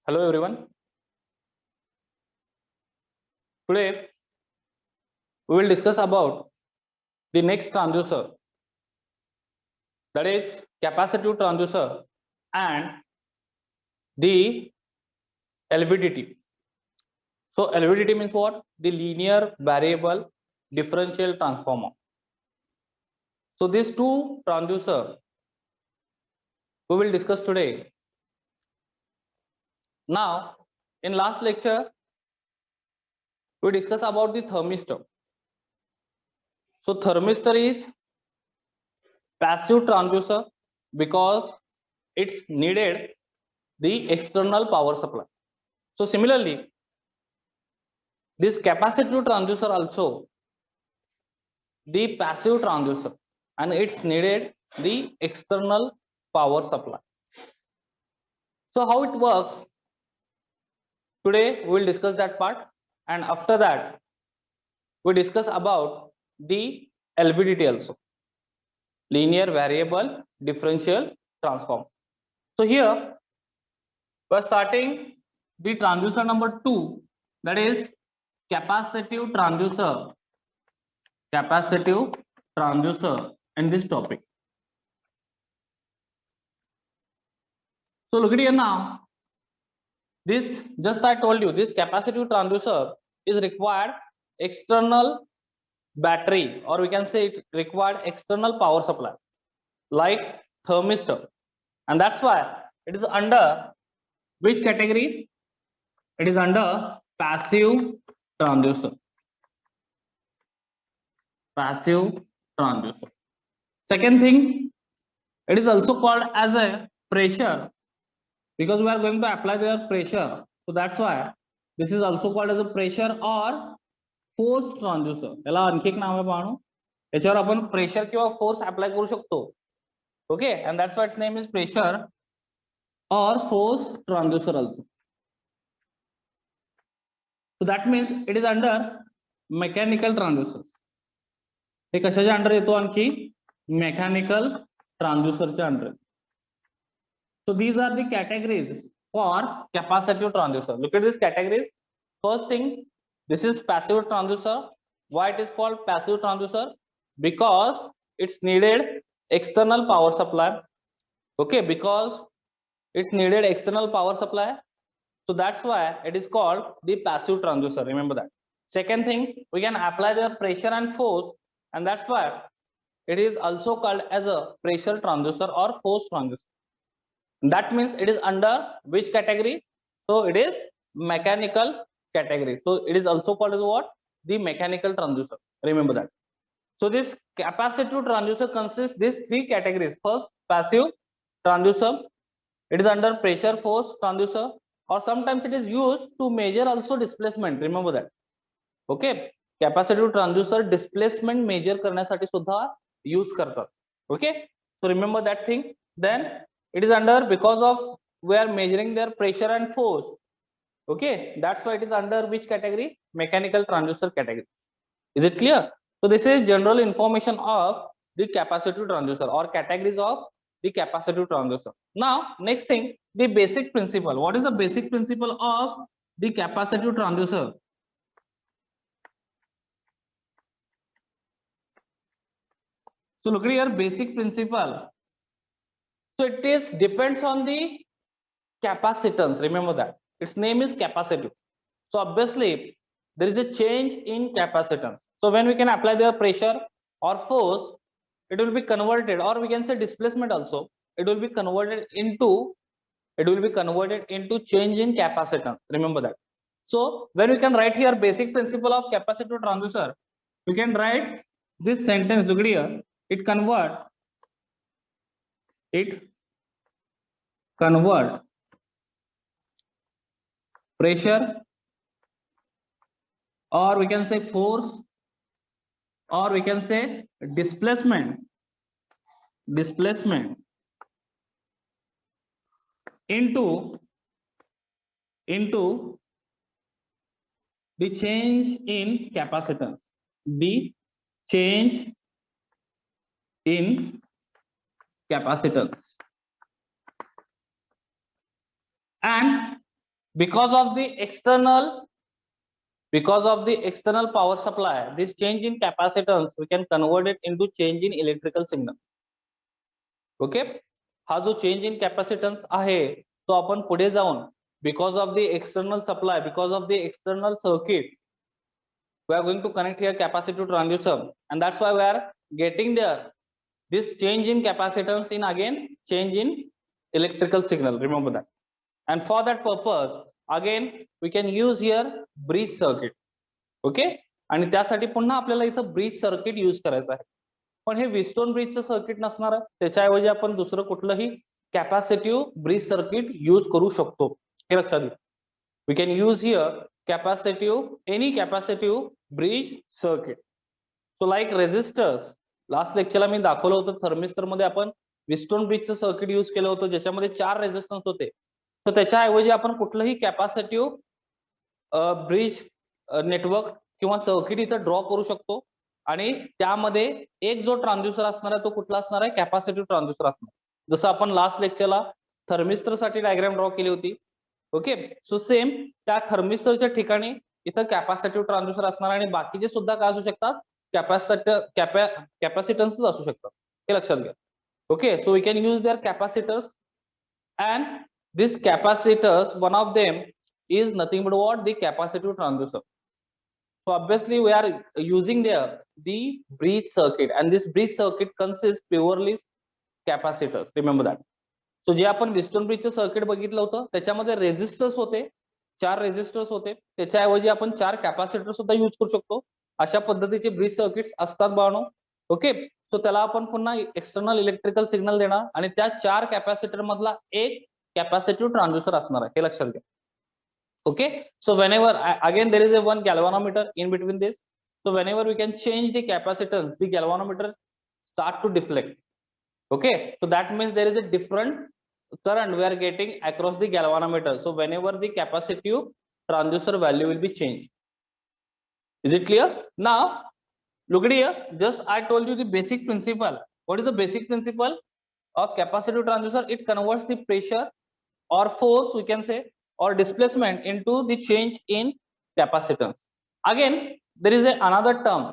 Hello everyone. Today we will discuss about the next transducer, that is capacitive transducer and the LVDT. So LVDT means what? The linear variable differential transformer. So these two transducer we will discuss today. Now in last lecture we discussed about the thermistor. So thermistor is passive transducer because it's needed the external power supply. So similarly, this capacitive transducer also the passive transducer and it's needed the external power supply. So how it works? Today we will discuss that part, and after that we discuss about the LVDT also, linear variable differential transform. So here we are starting the transducer number 2, that is capacitive transducer in this topic. So look at here now. This just I told you, this capacitive transducer is required external battery, or we can say it required external power supply like thermistor, and that's why it is under which category? It is under passive transducer. Passive transducer. Second thing, it is also called as a pressure because we are going to apply their pressure. So that's why this is also called as a pressure or force transducer. याला आणखी एक नाव आहे पाहणं, याच्यावर आपण pressure किंवा force apply करू शकतो. Okay, and that's why its name is pressure or force transducer also. So that means it is under mechanical transducer. हे कशाच्या अंडर येतो आणखी? मेकॅनिकल ट्रान्सड्यूसरच्या under. So these are the categories for capacitive transducer. Look at these categories. First thing, this is passive transducer. Why it is called passive transducer? Because it's needed external power supply. Okay, because it's needed external power supply. So that's why it is called the passive transducer. Remember that. Second thing, we can apply the pressure and force, and that's why it is also called as a pressure transducer or force transducer. That means it is under which category? So it is mechanical category. So it is also called as what? The mechanical transducer. Remember that. So this capacitive transducer consists these three categories. First, passive transducer. It is under pressure force transducer, or sometimes it is used to measure also displacement. Remember that. Okay, capacitive transducer displacement measure करण्यासाठी सुद्धा use करतात. Okay, so remember that thing. Then it is under, because of we are measuring their pressure and force. Okay, that's why it is under which category? Mechanical transducer category. Is it clear? So this is general information of the capacitive transducer or categories of the capacitive transducer. Now next thing, the basic principle. What is the basic principle of the capacitive transducer? So look at here, basic principle. So it is depends on the capacitance. Remember that its name is capacitive. So obviously there is a change in capacitance. So when we can apply the pressure or force, it will be converted, or we can say displacement also, it will be converted into change in capacitance. Remember that. So when we can write here basic principle of capacitive transducer, we can write this sentence. Look at here, it convert pressure, or we can say force, or we can say displacement into the change in capacitance. The change in capacitance. And because of the external power supply, this change in capacitance we can convert it into change in electrical signal. Okay, हा जो change in capacitance आहे तो आपण पुढे जाऊन because of the external supply, because of the external circuit, we are going to connect here capacitive transducer, and that's why we are getting there this change in capacitance in again change in electrical signal, remember that. And for that purpose again we can use here bridge circuit. Okay, आणि त्यासाठी पुन्हा आपल्याला इथं bridge circuit use करायचं आहे, पण हे Wheatstone ब्रिजचं circuit नसणार आहे, त्याच्याऐवजी आपण दुसरं कुठलंही कॅपॅसिटिव्ह ब्रिज सर्किट यूज करू शकतो, हे लक्षात घ्या. We can use here capacitive any capacitive bridge circuit. So like resistors, last लेक्चरला मी दाखवलं होतं थर्मिस्टर मध्ये आपण व्हीटस्टोन ब्रिजचं सर्किट यूज केलं होतं ज्याच्यामध्ये 4 रेझिस्टन्स होते, तर त्याच्याऐवजी आपण कुठलंही कॅपॅसिटिव्ह ब्रिज नेटवर्क किंवा सर्किट इथं ड्रॉ करू शकतो, आणि त्यामध्ये एक जो ट्रान्सड्यूसर असणार आहे तो कुठला असणार आहे, कॅपॅसिटिव्ह ट्रान्सड्यूसर असणार, जसं आपण लास्ट लेक्चरला थर्मिस्टर साठी डायग्राम ड्रॉ केली होती. ओके, सो सेम त्या थर्मिस्टरच्या ठिकाणी इथं कॅपॅसिटिव्ह ट्रान्सड्यूसर असणार, आणि बाकीचे सुद्धा काय असू शकतात, कॅपॅसिटन्स असू शकतात, हे लक्षात घ्या. Okay, so we can use their capacitors, and this capacitors one of them is nothing but what, the capacitive transducer. So obviously we are using there the bridge circuit, and this bridge circuit consists purely capacitors, remember that. So जे आपण Wheatstone ब्रिजचं circuit बघितलं होतं त्याच्यामध्ये resistors होते, 4 resistors होते, त्याच्याऐवजी आपण 4 capacitor सुद्धा use करू शकतो. अशा पद्धतीचे ब्रिज सर्किट्स असतात बाळांनो. ओके, सो त्याला आपण पुन्हा एक्सटर्नल इलेक्ट्रिकल सिग्नल देणार, आणि त्या 4 कॅपॅसिटर मधला एक कॅपॅसिटिव्ह ट्रान्सड्यूसर असणार आहे, हे लक्षात घ्या. Okay, so whenever again there is a one galvanometer in between this, so whenever we can change the capacitance, the galvanometer start to deflect. Okay, so that means there is a different current we are getting across the galvanometer, so whenever the capacitive transducer value will be changed. Is it clear? Now look at here, just I told you the basic principle. What is the basic principle of capacitive transducer? It converts the pressure or force, we can say, or displacement into the change in capacitance. Again there is another term,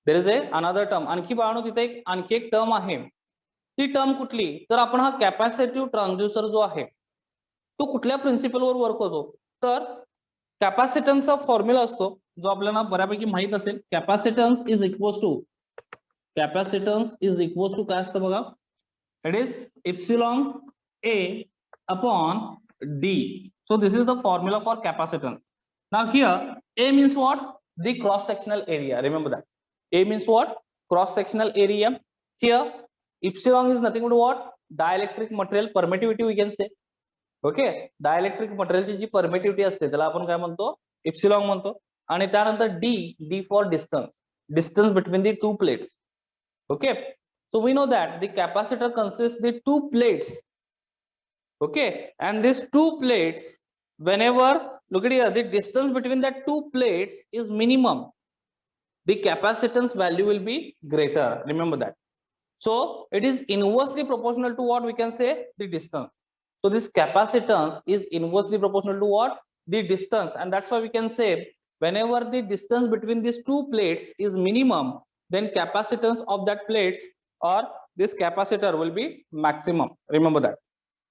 आणखी बाळांनो तिथे आणखी एक term आहे, ती term कुठली, तर आपण हा कॅपॅसिटिव्ह ट्रान्सड्यूसर जो आहे तो कुठल्या प्रिन्सिपलवर वर्क होतो, तर कॅपॅसिटन्सचा फॉर्म्युला असतो जो आपल्याला बऱ्यापैकी माहित असेल. कॅपॅसिटन्स इज इक्वल्स टू काय असतं बघा, it is epsilon A upon D. So this is the formula for capacitance. Now here A means what, the cross sectional area, remember that. A means what, cross sectional area. Here epsilon is nothing but what, dielectric material permittivity we can say. Okay, dielectric material ची जी permittivity असते त्याला आपण काय म्हणतो, epsilon म्हणतो, आणि त्यानंतर D for distance between the two plates. Okay, so we know that the capacitor consists the two plates. Okay, and these two plates, whenever, look at here, the distance between the two plates is minimum, the capacitance value will be greater, remember that. So it is inversely proportional to what, we can say, the distance. So this capacitance is inversely proportional to what, the distance, and that's why we can say whenever the distance between these two plates is minimum, then capacitance of that plates or this capacitor will be maximum, remember that.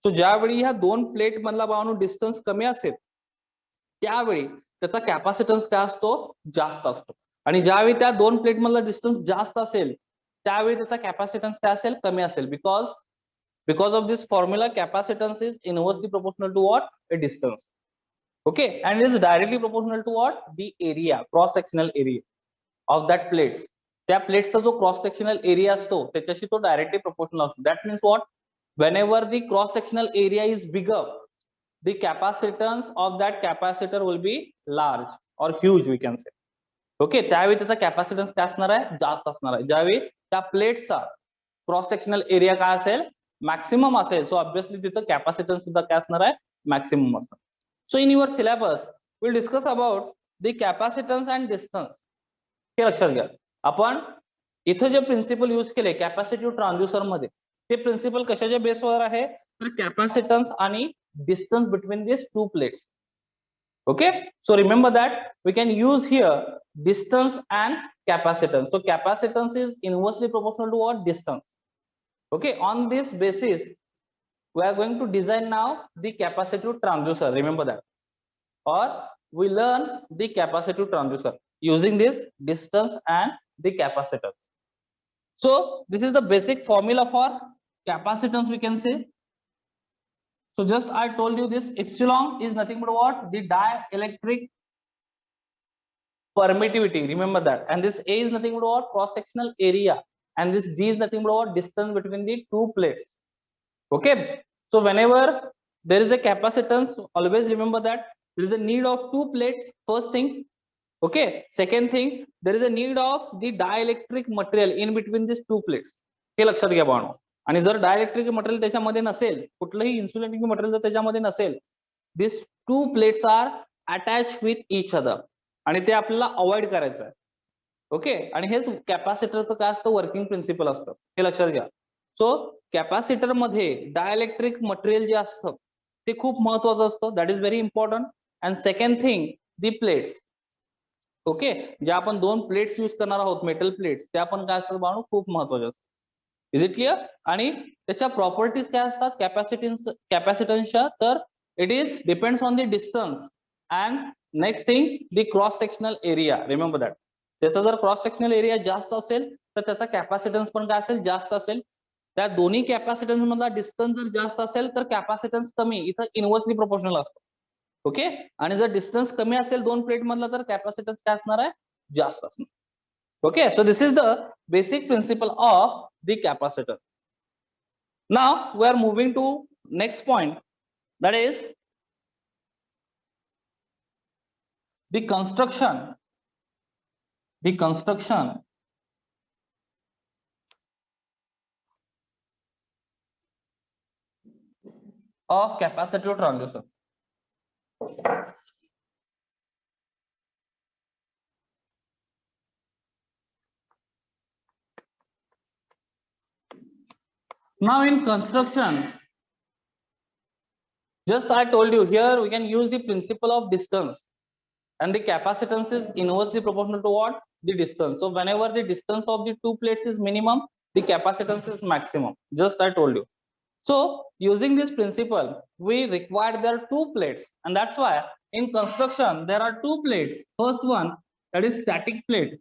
सो ज्यावेळी ह्या दोन plate मधला बाळांनो distance कमी असेल त्यावेळी त्याचा capacitance काय असतो, जास्त असतो, आणि ज्यावेळी त्या दोन प्लेट मधला डिस्टन्स जास्त असेल त्यावेळी त्याचा कॅपॅसिटन्स काय असेल, कमी असेल. Because of this formula capacitance is inversely proportional to what, a distance. Okay, and is directly proportional to what, the area, cross sectional area of that plates. त्या प्लेटचा जो क्रॉस सेक्शनल एरिया असतो त्याच्याशी तो डायरेक्टली प्रोपोर्शनल असतो. That means what, whenever the cross sectional area is bigger, the capacitance of that capacitor will be large or huge, we can say. Okay, त्यावेळी त्याचा capacitance काय असणार आहे, जास्त असणार आहे. ज्यावेळी त्या प्लेटचा क्रॉस सेक्शनल एरिया काय असेल, मॅक्सिमम असेल, सो ऑब्विसली तिथं कॅपॅसिटन्स सुद्धा काय असणार आहे, मॅक्सिमम असणार. So in your syllabus will discuss about the capacitance and distance. हे लक्षात घ्या, आपण इथं जे प्रिन्सिपल यूज केले कॅपॅसिटिव्ह ट्रान्सड्यूसर मध्ये, ते प्रिन्सिपल कशाच्या बेसवर आहे, तर कॅपॅसिटन्स आणि distance between these two plates. Okay, so remember that we can use here distance and capacitance. So capacitance is inversely proportional to what? Distance. Okay, on this basis we are going to design now the capacitive transducer. Remember that, or we learn the capacitive transducer using this distance and the capacitance. So this is the basic formula for capacitance, we can say. So just I told you this epsilon is nothing but what? The dielectric permittivity. Remember that. And this A is nothing but what? Cross-sectional area. And this G is nothing but what? Distance between the two plates. Okay. So whenever there is a capacitance, always remember that there is a need of two plates. First thing. Okay. Second thing, there is a need of the dielectric material in between these two plates. हे लक्षात घ्या बाळांनो. आणि जर dielectric material त्याच्यामध्ये नसेल, कुठलंही insulating material जर त्याच्यामध्ये नसेल, this two plates are attach with each other आणि ते आपल्याला अवॉइड करायचं आहे. ओके, आणि हेच कॅपॅसिटरचं काय असतं, वर्किंग प्रिन्सिपल असतं, हे लक्षात घ्या. सो कॅपॅसिटर मध्ये डायलेक्ट्रिक मटेरियल जे असतं ते खूप महत्वाचं असतं. That is very important. And second thing, the plates. Okay, ज्या आपण दोन प्लेट्स यूज करणार आहोत, मेटल प्लेट्स, त्या पण काय असतात बाळांनो, खूप महत्वाच्या असतात. Is it clear? आणि त्याच्या प्रॉपर्टीज काय असतात कॅपॅसिटन्सच्या, तर it is depends on the distance and next thing the cross sectional area. Remember that. त्याचा जर क्रॉस सेक्शनल एरिया जास्त असेल तर त्याचा कॅपॅसिटन्स पण काय असेल, जास्त असेल. त्या दोन्ही कॅपॅसिटन्स मधला डिस्टन्स जर जास्त असेल तर कॅपॅसिटन्स कमी, इथं इनव्हर्सली प्रोपोर्शनल असतो. ओके, आणि जर डिस्टन्स कमी असेल दोन प्लेट मधला तर कॅपॅसिटन्स काय असणार आहे, जास्त असणार. Okay, so this is the basic principle of the capacitor. Now we are moving to next point, that is the construction of capacitive transducer. Now in construction, just I told you here we can use the principle of distance, and the capacitance is inversely proportional to what? The distance. So whenever the distance of the two plates is minimum, the capacitance is maximum. Just I told you. So using this principle, we require there are two plates, and that's why in construction there are two plates. First one, that is static plate.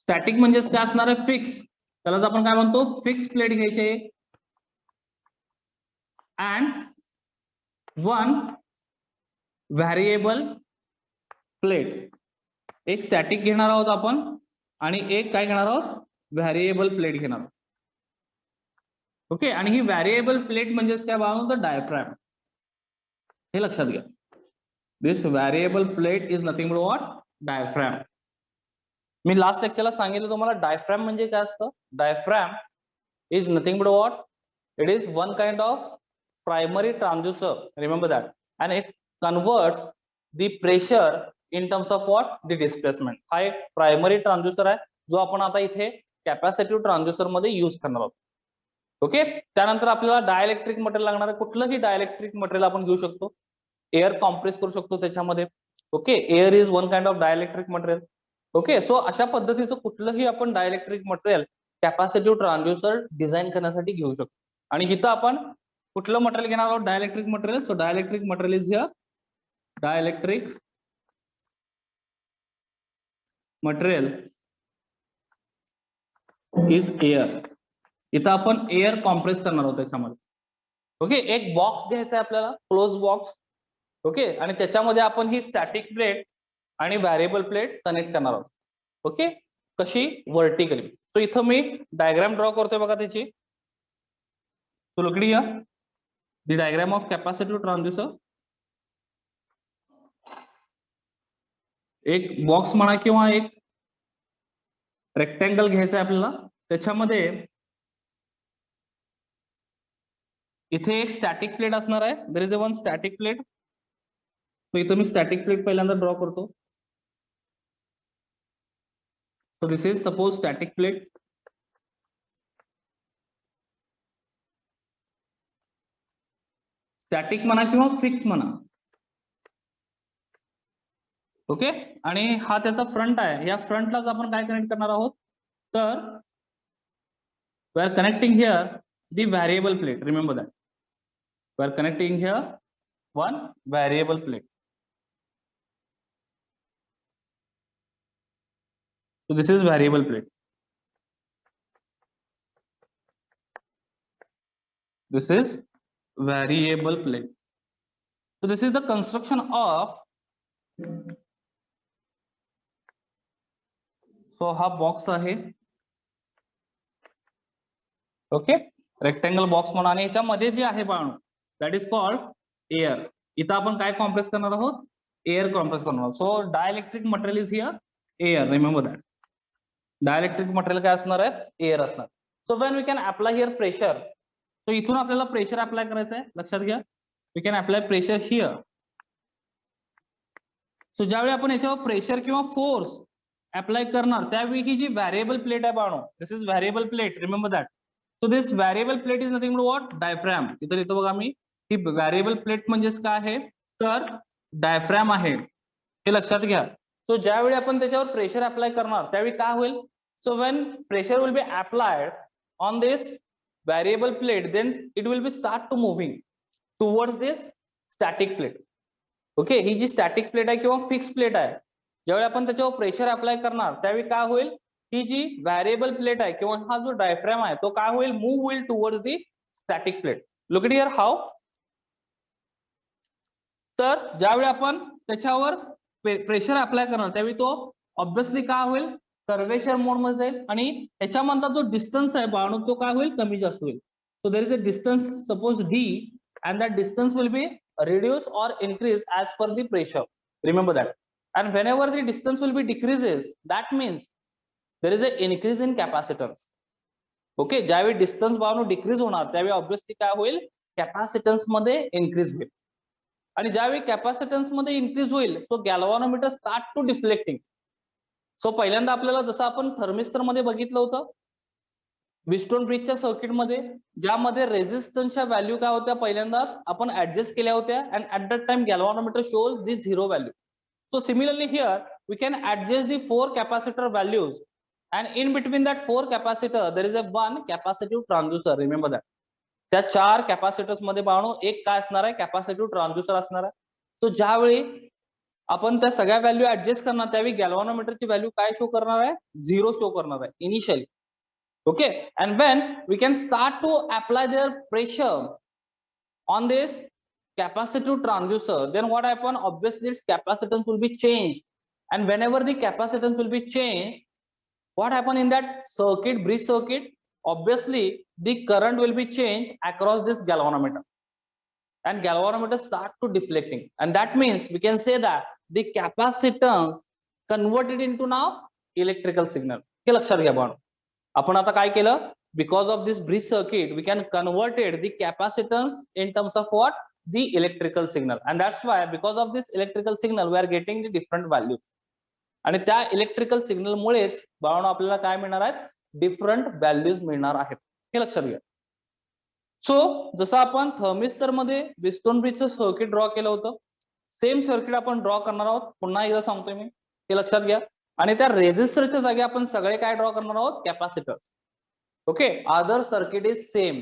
Static म्हणजे काय असणार आहे, fix. त्यालाच आपण काय म्हणतो, fix plate घ्यायचे. and one variable plate. एक स्टॅटिक घेणार आहोत आपण आणि एक काय घेणार आहोत, व्हॅरिएबल प्लेट घेणार आहोत. ओके, आणि ही व्हॅरिएबल प्लेट म्हणजेच काय बाळांनो, तर डायफ्रॅम. हे लक्षात घ्या. This variable plate is nothing but what, diaphragm. मी लास्ट लेक्चरला सांगितलं तुम्हाला डायफ्रॅम म्हणजे काय असतं. Diaphragm is nothing but what, it is one kind of primary transducer. Remember that. And it converts the pressure in terms of what, the displacement. हा एक primary transducer आहे जो आपण आता इथे कॅपॅसिटिव्ह ट्रान्सड्यूसर मध्ये यूज करणार आहोत. ओके, त्यानंतर आपल्याला डायलेक्ट्रिक मटेरियल लागणार आहे. कुठलंही डायलेक्ट्रिक मटेरियल आपण घेऊ शकतो. एअर कॉम्प्रेस करू शकतो त्याच्यामध्ये. Okay, air is one kind of dielectric material. Okay, so अशा पद्धतीचं कुठलंही आपण dielectric material capacitive transducer design करण्यासाठी घेऊ शकतो. आणि इथं आपण कुठलं मटेरियल घेणार आहोत, dielectric material. So dielectric material is here, dielectric material is air. इथं आपण एअर कॉम्प्रेस करणार आहोत त्याच्यामध्ये. ओके, एक बॉक्स घ्यायचा आहे आपल्याला, क्लोज बॉक्स. ओके, आणि त्याच्यामध्ये आपण ही स्टॅटिक प्लेट आणि व्हॅरिएबल प्लेट कनेक्ट करणार आहोत. ओके, कशी, व्हर्टिकली. सो इथं मी डायग्राम ड्रॉ करतोय बघा त्याची. So look here, the diagram of capacitive transducer. एक बॉक्स म्हणा किंवा एक रेक्टँगल घ्यायचा आहे आपल्याला. त्याच्यामध्ये इथे एक स्टॅटिक प्लेट असणार आहे. There is a one static plate. So इथं मी स्टॅटिक प्लेट पहिल्यांदा ड्रॉ करतो. So this is suppose static plate. Static म्हणा किंवा फिक्स म्हणा. ओके, आणि हा त्याचा फ्रंट आहे. या फ्रंटलाच आपण काय कनेक्ट करणार आहोत, तर we are connecting here the variable plate. Remember that we are connecting here one variable plate. So this is variable plate. This is variable plate. So this is the construction of. So हा box आहे. Okay, rectangle box म्हणून, आणि याच्यामध्ये जे आहे बाळू that is called air. इथं आपण काय compress करणार आहोत, एअर कॉम्प्रेस करणार आहोत. So dielectric material is here air. Remember that dielectric material काय असणार आहे, एअर असणार. So when we can apply here pressure, तो इथून आपल्याला प्रेशर अप्लाय करायचं आहे. लक्षात घ्या, we can apply pressure here. So ज्यावेळी आपण याच्यावर प्रेशर किंवा फोर्स अप्लाय करणार त्यावेळी ही जी व्हेरिएबल प्लेट आहे बाळो, this is variable plate. Remember that. So this variable plate is nothing but what, diaphragm. इथं बघा मी, ही व्हेरिएबल प्लेट म्हणजेच काय आहे, तर डायफ्रॅम आहे. हे लक्षात घ्या. सो ज्यावेळी आपण त्याच्यावर प्रेशर अप्लाय करणार त्यावेळी काय होईल, so when pressure will be applied on this variable plate, then it will be start to moving towards this static plate. Okay, ही जी स्टॅटिक प्लेट आहे किंवा फिक्स प्लेट आहे, ज्यावेळी आपण त्याच्यावर प्रेशर अप्लाय करणार त्यावेळी काय होईल, ही जी व्हेरिएबल प्लेट आहे किंवा हा जो डायफ्रॅम आहे तो काय होईल, मूव्ह होईल towards the static plate. Look it here how. तर ज्यावेळी आपण त्याच्यावर प्रेशर अप्लाय करणार त्यावेळी तो ऑब्विसली काय होईल, कर्वेचर मोड मध्ये जाईल, आणि याच्यामधला जो डिस्टन्स आहे बाळू तो काय होईल, कमी जास्त होईल. So there is a distance suppose D, and that distance will be reduced or increased as per the pressure. Remember that. And whenever the distance will be decreases, that means there is an increase in capacitance. Okay, ज्यावेळी distance बाळू decrease होणार त्यावेळी obviously काय होईल, capacitance मध्ये increase होईल. आणि ज्यावेळी capacitance मध्ये इन्क्रीज होईल, सो गॅल्व्हॅनोमीटर स्टार्ट टू डिफ्लेक्टिंग. सो पहिल्यांदा आपल्याला जसं आपण थर्मिस्टर मध्ये बघितलं होतं, व्हीटस्टोन ब्रिजच्या सर्किट मध्ये, ज्यामध्ये रेझिस्टन्सच्या व्हॅल्यू काय होत्या पहिल्यांदा आपण ऍडजस्ट केल्या होत्या, and at that time galvanometer shows the zero value. So similarly here we can adjust the 4 capacitor values, and in between that 4 capacitor there is a 1 capacitive transducer. Remember that. त्या 4 capacitors मध्ये बाळू एक काय असणार आहे, capacitive transducer असणार आहे. सो ज्यावेळी आपण त्या सगळ्या व्हॅल्यू ऍडजस्ट करणार त्यावेळी गॅल्व्हॅनोमीटरची व्हॅल्यू काय शो करणार आहे, 0 शो करणार आहे initially. Okay, and when we can start to apply their pressure on this capacitive transducer, then what happen, obviously its capacitance will be changed, and whenever the capacitance will be changed, what happen in that circuit, bridge circuit, obviously the current will be changed across this galvanometer, and galvanometer start to deflecting, and that means we can say that the capacitance converted into now electrical signal. हे लक्षात घ्या बाळा. आपण आता काय केलं, because of this bridge circuit we can converted the capacitance in terms of what, the electrical signal, and that's why because of this electrical signal we are getting the different value. आणि त्या electrical signal मुळेच बाळांनो आपल्याला काय मिळणार आहेत, different values मिळणार आहेत. हे लक्षात घ्या. सो जसं आपण थर्मिस्टर मध्ये व्हीटस्टोन ब्रिजचं सर्किट ड्रॉ केलं होतं, सेम सर्किट आपण ड्रॉ करणार आहोत. पुन्हा एकदा सांगतोय मी, हे लक्षात घ्या. आणि त्या रेझिस्टरच्या जागी आपण सगळे काय ड्रॉ करणार आहोत, capacitor. Okay, other circuit is same.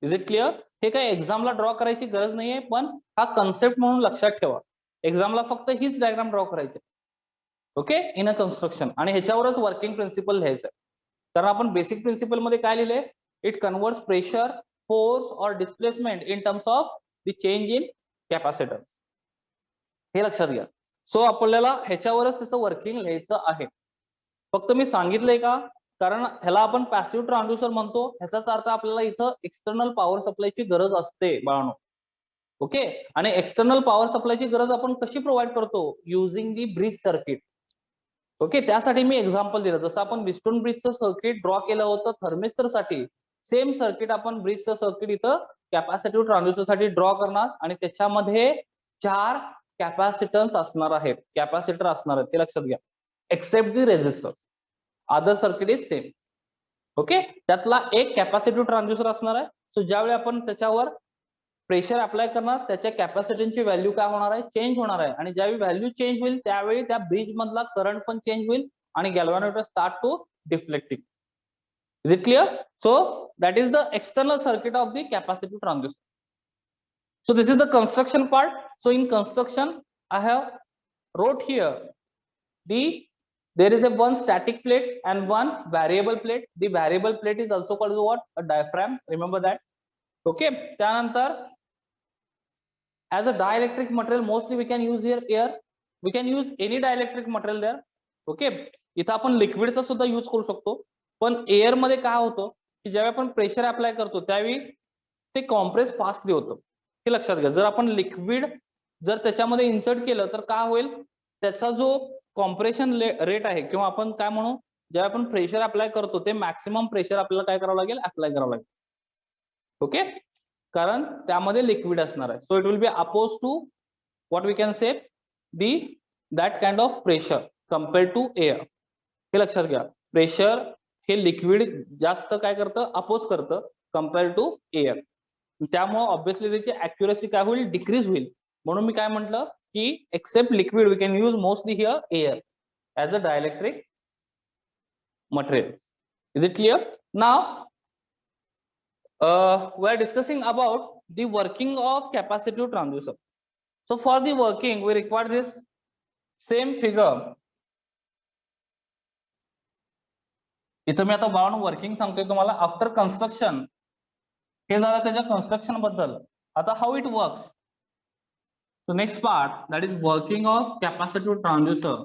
Is it clear? हे काय एक्झामला ड्रॉ करायची गरज नाहीये, पण हा कन्सेप्ट म्हणून लक्षात ठेवा. एक्झामला फक्त हीच डायग्राम ड्रॉ करायची. ओके, इन अ कन्स्ट्रक्शन, आणि ह्याच्यावरच वर्किंग प्रिन्सिपल लिहायचं. कारण आपण बेसिक प्रिन्सिपल मध्ये काय लिहिले, इट कन्वर्ट्स प्रेशर, फोर्स और displacement in terms of the change in capacitance. हे लक्षात घ्या. सो आपल्याला ह्याच्यावरच त्याचं वर्किंग लिहायचं आहे. फक्त मी सांगितलंय का, कारण ह्याला आपण पॅसिव्ह ट्रान्सड्यूसर म्हणतो, ह्याचाच अर्थ आपल्याला इथं एक्सटर्नल पॉवर सप्लायची गरज असते बाळांनो. ओके, आणि एक्सटर्नल पॉवर सप्लायची गरज आपण कशी प्रोव्हाइड करतो, युझिंग दी ब्रिज सर्किट. ओके, त्यासाठी मी एक्झाम्पल दिलं. जसं आपण व्हीटस्टोन ब्रिजचं सर्किट ड्रॉ केलं होतं थर्मिस्टर साठी, सेम सर्किट आपण ब्रिजचं सर्किट इथं कॅपॅसिटिव्ह ट्रान्सड्यूसर साठी ड्रॉ करणार, आणि त्याच्यामध्ये 4 कॅपॅसिटन्स असणार आहेत, कॅपॅसिटर असणार आहेत. ते लक्षात घ्या. Except the resistor, other circuit is same. Okay, त्यातला एक कॅपॅसिटिव्ह ट्रान्सड्यूसर असणार आहे. सो ज्यावेळी आपण त्याच्यावर प्रेशर अप्लाय करणार त्याच्या कॅपॅसिटन्सची व्हॅल्यू काय होणार आहे, चेंज होणार आहे. आणि ज्यावेळी व्हॅल्यू चेंज होईल त्यावेळी त्या ब्रिज मधला करंट पण चेंज होईल आणि galvanometer start to deflecting. Is it clear? So that is the external circuit of the capacitive transducer. So this is the construction part. So in construction I have wrote here there is a one static plate and one variable plate. The variable plate is also called what? A diaphragm. Remember that. Okay. त्यानंतर as a dielectric material mostly we can use here air. We can use any dielectric material there. Okay. इथं आपण लिक्विडचा सुद्धा use करू शकतो. पण air मध्ये काय होतं की ज्यावेळी आपण प्रेशर अप्लाय करतो त्यावेळी ते कॉम्प्रेस फास्टली होतं. हे लक्षात घ्या. जर आपण लिक्विड जर त्याच्यामध्ये इन्सर्ट केलं तर काय होईल, त्याचा जो कॉम्प्रेशन रेट आहे किंवा आपण काय म्हणू, जेव्हा आपण प्रेशर अप्लाय करतो ते मॅक्सिमम प्रेशर आपल्याला काय करावं लागेल, अप्लाय करावं लागेल. ओके. कारण त्यामध्ये लिक्विड असणार आहे. So it will be oppose to what we can say that kind of pressure compared to air. हे लक्षात घ्या. प्रेशर हे लिक्विड जास्त काय करतं, अपोज करतं कम्पेअर टू एअर. त्यामुळे ऑब्व्हियसली त्याची अॅक्युरसी काय होईल, डिक्रीज होईल. म्हणून मी काय म्हटलं की except liquid we can use mostly here air as a dielectric material. Is it clear? Now we are discussing about the working of capacitive transducer. So for the working we require this same figure. इथं मी आता बाण working सांगतोय तुम्हाला. After construction हे झालं त्याच्या construction बद्दल. आता how it works. So next part that is working of capacitive transducer.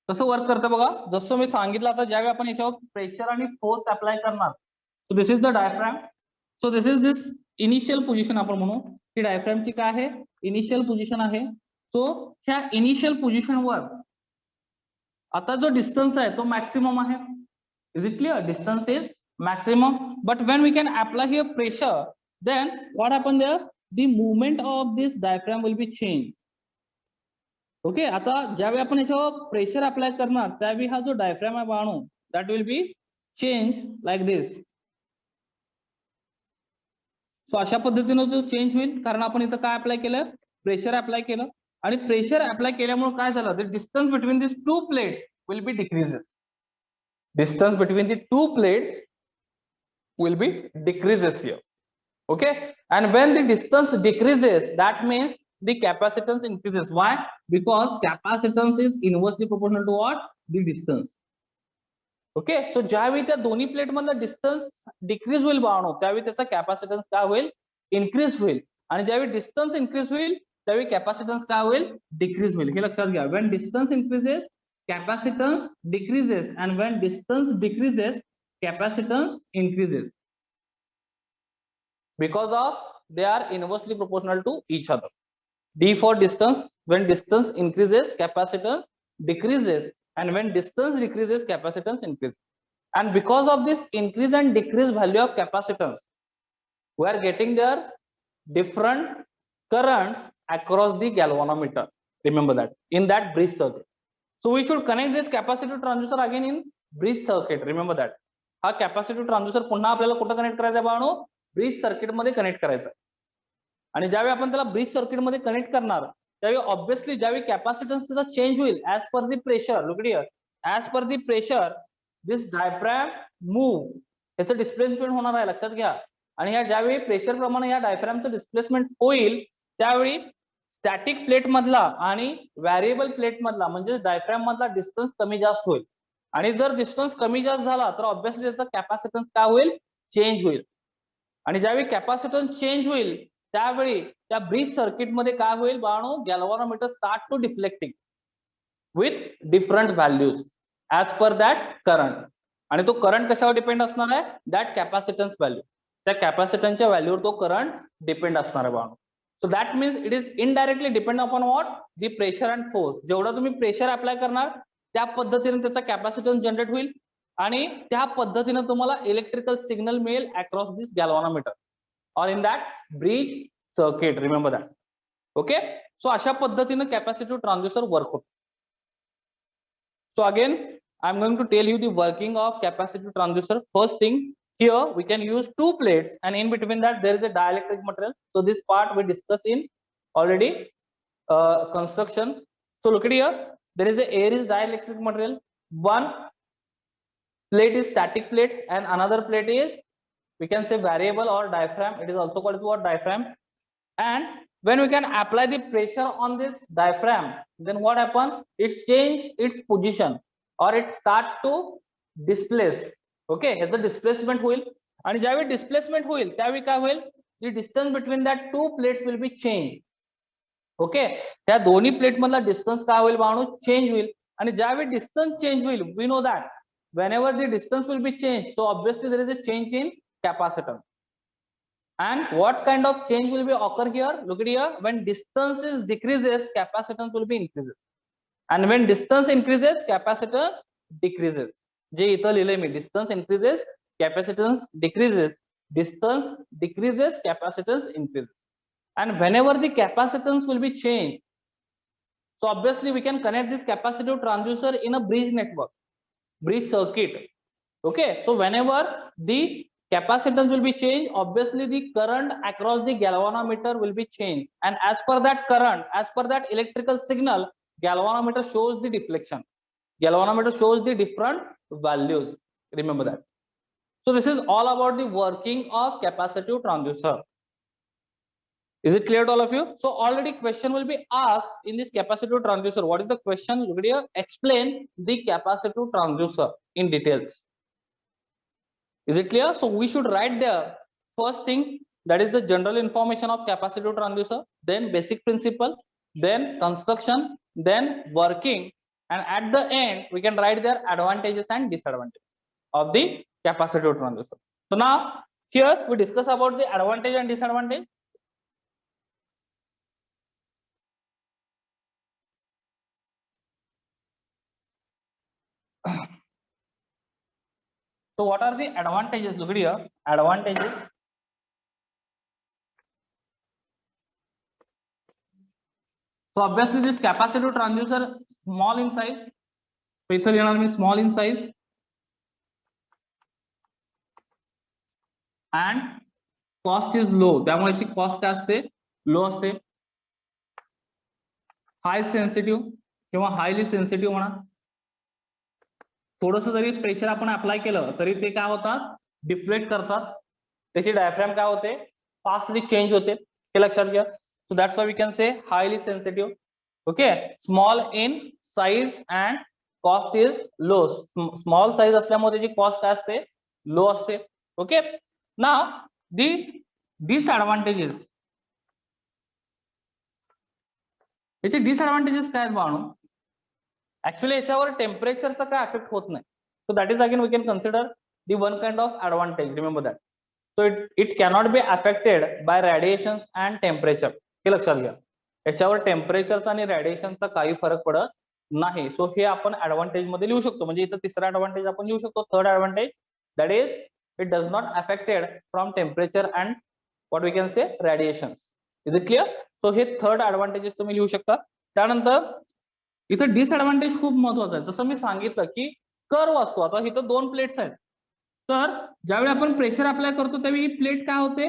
कसं वर्क करतं बघा. जसं मी सांगितलं आता ज्यावेळी आपण याच्यावर प्रेशर आणि फोर्स अप्लाय करणार. सो this is the diaphragm. So this is this initial position आपण म्हणू की डायफ्रॅमची काय आहे, इनिशियल पोझिशन आहे. सो ह्या इनिशियल पोझिशनवर आता जो डिस्टन्स आहे तो मॅक्सिमम आहे. Is it clear? Distance is maximum. But when we can apply here pressure then what happen there, the movement of this diaphragm will be change. Okay. आता ज्यावेळी आपण याच्यावर प्रेशर अप्लाय करणार त्यावेळी हा जो डायफ्रॅम आहे बाणू that will be change like this. So अशा पद्धतीने जो चेंज होईल कारण आपण इथं काय अप्लाय केलं, प्रेशर अप्लाय केलं. आणि प्रेशर अप्लाय केल्यामुळे काय झालं, the distance between this two plates will be decreases. Distance between the two plates will be decreases here. Okay. And when the distance decreases that means the capacitance increases. Why? Because capacitance is inversely proportional to what? The distance. Okay. So ज्यावेळी त्या दोन्ही plate मधला distance decrease होईल बाळांनो त्यावेळी त्याचा capacitance काय होईल, इन्क्रीज होईल. आणि ज्यावेळी डिस्टन्स इन्क्रीज होईल त्यावेळी कॅपॅसिटन्स काय होईल, डिक्रीज होईल. हे लक्षात घ्या. when distance increases capacitance decreases and when distance decreases capacitance increases because of they are inversely proportional to each other. D for distance. When distance increases capacitance decreases and when distance decreases capacitance increases. And because of this increase and decrease value of capacitance we are getting their different currents across the galvanometer. Remember that in that bridge circuit. So we should connect this capacitive transducer again in bridge circuit. Remember that. हा capacitive transducer पुन्हा आपल्याला कुठं connect करायचा आहे बाळांनो, bridge circuit मध्ये connect करायचा आहे. आणि ज्यावेळी आपण त्याला ब्रिज सर्किट मध्ये कनेक्ट करणार त्यावेळी ऑब्व्हियसली ज्यावेळी कॅपॅसिटन्स त्याचा चेंज होईल as per the pressure. Look here. As per the pressure this diaphragm move, याचं डिस्प्लेसमेंट होणार आहे. लक्षात घ्या. आणि या ज्यावेळी प्रेशर प्रमाणे या डायफ्रॅमचं डिस्प्लेसमेंट होईल त्यावेळी स्टॅटिक प्लेट मधला आणि व्हेरिएबल प्लेट मधला म्हणजे डायफ्रॅम मधला डिस्टन्स कमी जास्त होईल. आणि जर डिस्टन्स कमी जास्त झाला तर ऑब्व्हियसली त्याचा कॅपॅसिटन्स काय होईल, चेंज होईल. आणि ज्यावेळी कॅपॅसिटन्स चेंज होईल त्यावेळी त्या ब्रिज सर्किट मध्ये काय होईल बाळांनो, galvanometer start to deflecting with different values as per that current. आणि तो करंट कशावर डिपेंड असणार आहे, दॅट कॅपॅसिटन्स व्हॅल्यू. त्या कॅपॅसिटन्सच्या व्हॅल्यूवर तो करंट डिपेंड असणार आहे बाळांनो. So that means it is indirectly depend upon what, the pressure and force. जेवढा तुम्ही प्रेशर अप्लाय करणार त्या पद्धतीने त्याचा कॅपॅसिटन्स जनरेट होईल आणि त्या पद्धतीने तुम्हाला इलेक्ट्रिकल सिग्नल मिळेल across this galvanometer or in that bridge circuit. Remember that. Okay. So अशा पद्धतीने कॅपॅसिटिव्ह ट्रान्सड्यूसर वर्क होतो. So again I am going to tell you the working of capacitive transducer. First thing here we can use two plates, and in between that there is a dielectric material. So this part we discussed in already construction. So look at here, there is a air is dielectric material. One plate is static plate and another plate is, we can say, variable or diaphragm. It is also called as what? Diaphragm. And when we can apply the pressure on this diaphragm, then what happens? It change its position or it start to displace. Okay, as a displacement होईल, आणि ज्यावेळी displacement होईल त्यावेळी काय होईल? The distance between that two plates will be changed. Okay, त्या दोन्ही plate मधला डिस्टन्स काय होईल बाळांनो? चेंज होईल. आणि ज्यावेळी डिस्टन्स चेंज होईल, we know that whenever the distance will be changed, so obviously there is a change in capacitance. And what kind of change will be occur here? Look at here, when distance is decreases, capacitance will be increases, and when distance increases, capacitance decreases. जे इथं लिहिलंय मी, distance increases, capacitance decreases, distance decreases, capacitance increases. And whenever the capacitance will be changed, so obviously we can connect this capacitive transducer in a bridge network, bridge circuit. Okay, so whenever the capacitance will be changed, obviously the current across the galvanometer will be changed, and as per that current, as per that electrical signal, galvanometer shows the deflection, galvanometer shows the different values. Remember that. So this is all about the working of capacitive transducer. Is it clear to all of you? So already question will be asked in this capacitive transducer. What is the question? Look at here. Explain the capacitive transducer in details. Is it clear? So we should write there first thing, that is the general information of capacitive transducer, then basic principle, then construction, then working, and at the end we can write their advantages and disadvantages of the capacitive transducer. So now here we discuss about the advantage and disadvantage. So what are the advantages? Look at here, advantages. So obviously this capacitive transducer small in size. So इथं लिहिणार मी small in size, and cost is low. त्यामुळे याची cost काय असते? लो असते. हाय sensitive किंवा highly sensitive म्हणा. थोडंसं जरी प्रेशर आपण अप्लाय केलं तरी ते काय होतात? डिफ्लेक्ट करतात. त्याची डायफ्रॅम काय होते? फास्टली चेंज होते. हे लक्षात घ्या. So that's why we can say highly sensitive. Okay, small in size and cost is low. Small size असल्यामुळे त्याची कॉस्ट काय असते? लो असते. Okay, now the disadvantages. याचे डिसएडवांटेजेस काय आहेत बाळांनो? ऍक्च्युअली याच्यावर टेम्परेचरचा काय इफेक्ट होत नाही. So that is again we can consider the one kind of advantage. Remember that. So it cannot be affected by radiations and temperature. हे लक्षात घ्या. याच्यावर टेम्परेचरचा आणि रेडिएशनचा काही फरक पडत नाही. सो हे आपण ऍडव्हान्टेज मध्ये लिहू शकतो. म्हणजे इथं तिसरा ऍडव्हान्टेज आपण लिहू शकतो. Third advantage, that is it does not affected from temperature and what we can say radiations. Is it clear? So हे थर्ड ऍडव्हान्टेजेस तुम्ही लिहू शकता. त्यानंतर इथं डिसएडव्हान्टेज खूप महत्वाचं आहे. जसं मी सांगितलं की कर्व असतो. आता इथं दोन प्लेट्स आहेत, तर ज्यावेळी आपण प्रेशर अप्लाय करतो त्यावेळी ही प्लेट काय होते?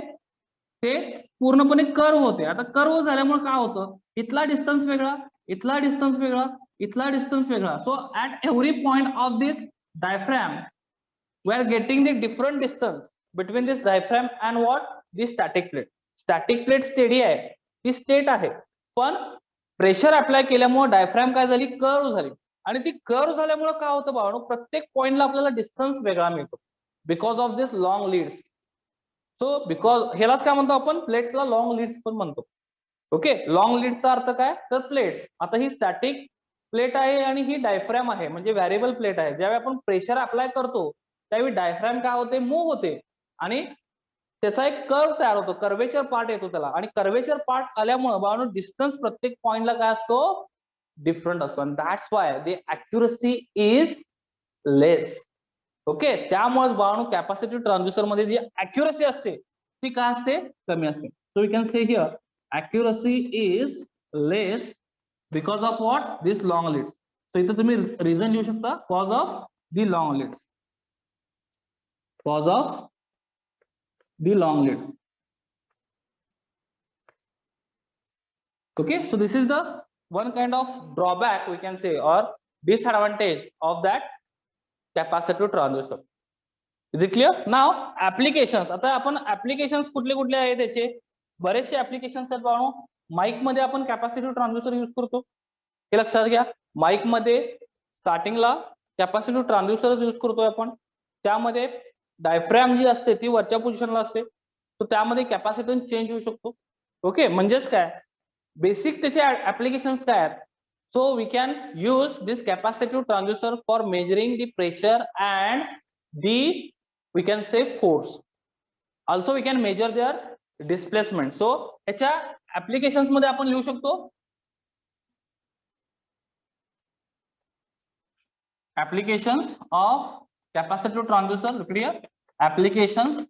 ते पूर्णपणे कर्व होते. आता कर्व झाल्यामुळे काय होतं? इथला डिस्टन्स वेगळा, इथला डिस्टन्स वेगळा, इथला डिस्टन्स वेगळा. So at every point of this diaphragm we are getting the different distance between this diaphragm and what? This static plate. Static plate steady आहे, ती स्टेट आहे, पण प्रेशर अप्लाय केल्यामुळे डायफ्रॅम काय झाली? कर्व झाली. आणि ती कर्व झाल्यामुळे काय होतं बाळांनो? प्रत्येक पॉइंटला आपल्याला डिस्टन्स वेगळा मिळतो because of this long leads. So because ह्यालाच काय म्हणतो आपण? प्लेट्सला लॉंग लीड्स पण म्हणतो. ओके, लॉंग लीड्सचा अर्थ काय? तर प्लेट्स. आता ही स्टॅटिक प्लेट आहे आणि ही डायफ्रॅम आहे, म्हणजे व्हेरिएबल प्लेट आहे. ज्यावेळी आपण प्रेशर अप्लाय करतो त्यावेळी डायफ्रॅम काय होते? मूव्ह होते आणि त्याचा एक कर्व तयार होतो, कर्वेचर पार्ट येतो त्याला. आणि कर्वेचर पार्ट आल्यामुळे बाळांनो डिस्टन्स प्रत्येक पॉइंटला काय असतो? डिफरंट असतो. आणि that's why the accuracy is less. Okay, त्यामुळेच बाळांनो कॅपॅसिटिव्ह ट्रान्सड्यूसर मध्ये जी ऍक्युरसी असते ती काय असते? कमी असते. So we can say here accuracy is less because of what? This long leads. So इथं तुम्ही रिझन लिहू शकता, cause of the long leads. Cause of the long lead. Okay, so this is the one kind of drawback we can say or disadvantage of that capacitive transducer. Is it clear? Now applications. आता आपण applications कुठले कुठले आहेत त्याचे बरेचसे applications आहेत पाहू. Mic मध्ये आपण कॅपॅसिटिव्ह ट्रान्सड्यूसर यूज करतो, हे लक्षात घ्या. माइक मध्ये स्टार्टिंगला कॅपॅसिटिव्ह ट्रान्सड्यूसर यूज करतोय आपण. त्यामध्ये डायफ्रॅम जी असते ती वरच्या पोझिशनला असते, तर त्यामध्ये कॅपॅसिटन्स चेंज होऊ शकतो. ओके, म्हणजेच काय बेसिक त्याचे ऍप्लिकेशन्स काय आहेत. So we can use this capacitive transducer for measuring the pressure and the we can say force. Also we can measure their displacement. So याच्या applications मध्ये आपण लिहू शकतो applications of capacitive transducer. Look here, applications.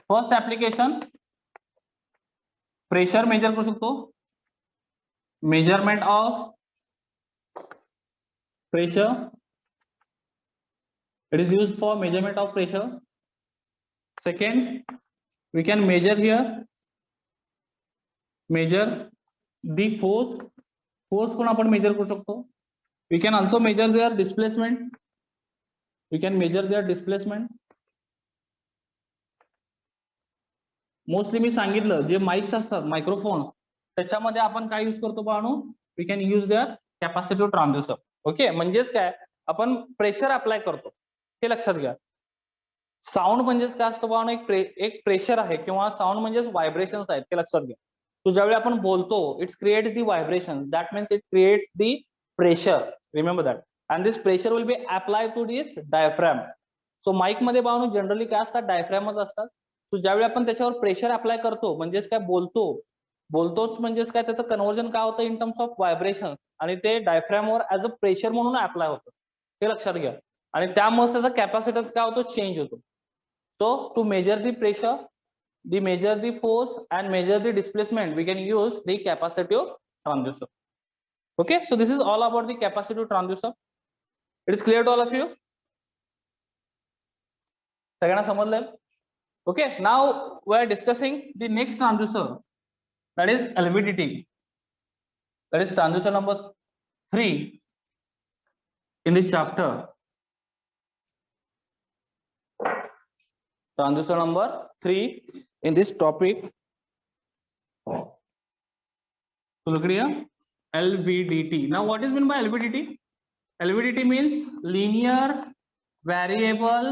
First application, pressure measure करू शकतो, measurement of pressure. It is used for measurement of pressure. Second, we can measure here, measure the force. Force पण आपण measure करू शकतो. We can also measure their displacement. We can measure their displacement. Mostly मी सांगितलं जे mics असतात microphones त्याच्यामध्ये आपण काय यूज करतो पाहणू, we can use their capacitive transducer. Okay, म्हणजेच काय आपण प्रेशर अप्लाय करतो हे लक्षात घ्या. साऊंड म्हणजेच काय असतं पाहणं, एक प्रेशर आहे किंवा साऊंड म्हणजेच व्हायब्रेशन्स आहेत ते लक्षात घ्या. तो ज्यावेळी आपण बोलतो it's create the vibration, that means it creates the pressure. Remember that. And this pressure will be apply to this diaphragm. So mic मध्ये पाहणं जनरली काय असतात, डायफ्रॅमच असतात. तो ज्यावेळी आपण त्याच्यावर प्रेशर अप्लाय करतो म्हणजेच काय बोलतोच म्हणजेच काय त्याचं कन्व्हर्जन काय होतं इन टर्म्स ऑफ व्हायब्रेशन आणि ते डायफ्रॅमवर ऍज अ प्रेशर म्हणून अप्लाय होतं हे लक्षात घ्या. आणि त्यामुळे त्याचा कॅपॅसिटन्स काय होतो, चेंज होतो. So to measure the pressure, the measure the force and measure the displacement we can use the capacitive transducer. Okay, so this is all about the capacitive transducer. It is clear to all of you? सगळ्यांना समजलंय? Okay, now we are discussing the next transducer, that is LVDT. That is transducer number 3 in this chapter. Transducer number 3 in this topic. So look here, LVDT. Now what is meant by LVDT? LVDT means linear variable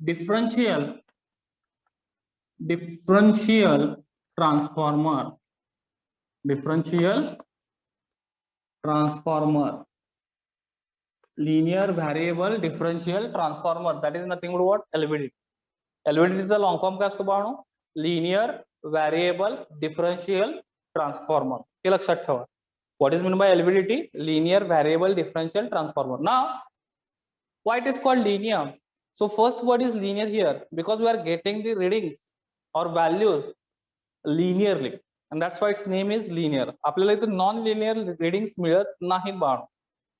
differential transformer. Linear variable differential transformer, that is nothing but what, LVDT. LVDT चा long form काय असतो पाहणं, linear variable differential transformer. हे लक्षात ठेवा. What is meant by LVDT? Linear variable differential transformer. Now why it is called linear? So first word is linear here because we are getting the readings or values linearly, and that's why its name is linear. आपल्याला इथे non linear readings मिळत नाहीत बाळ.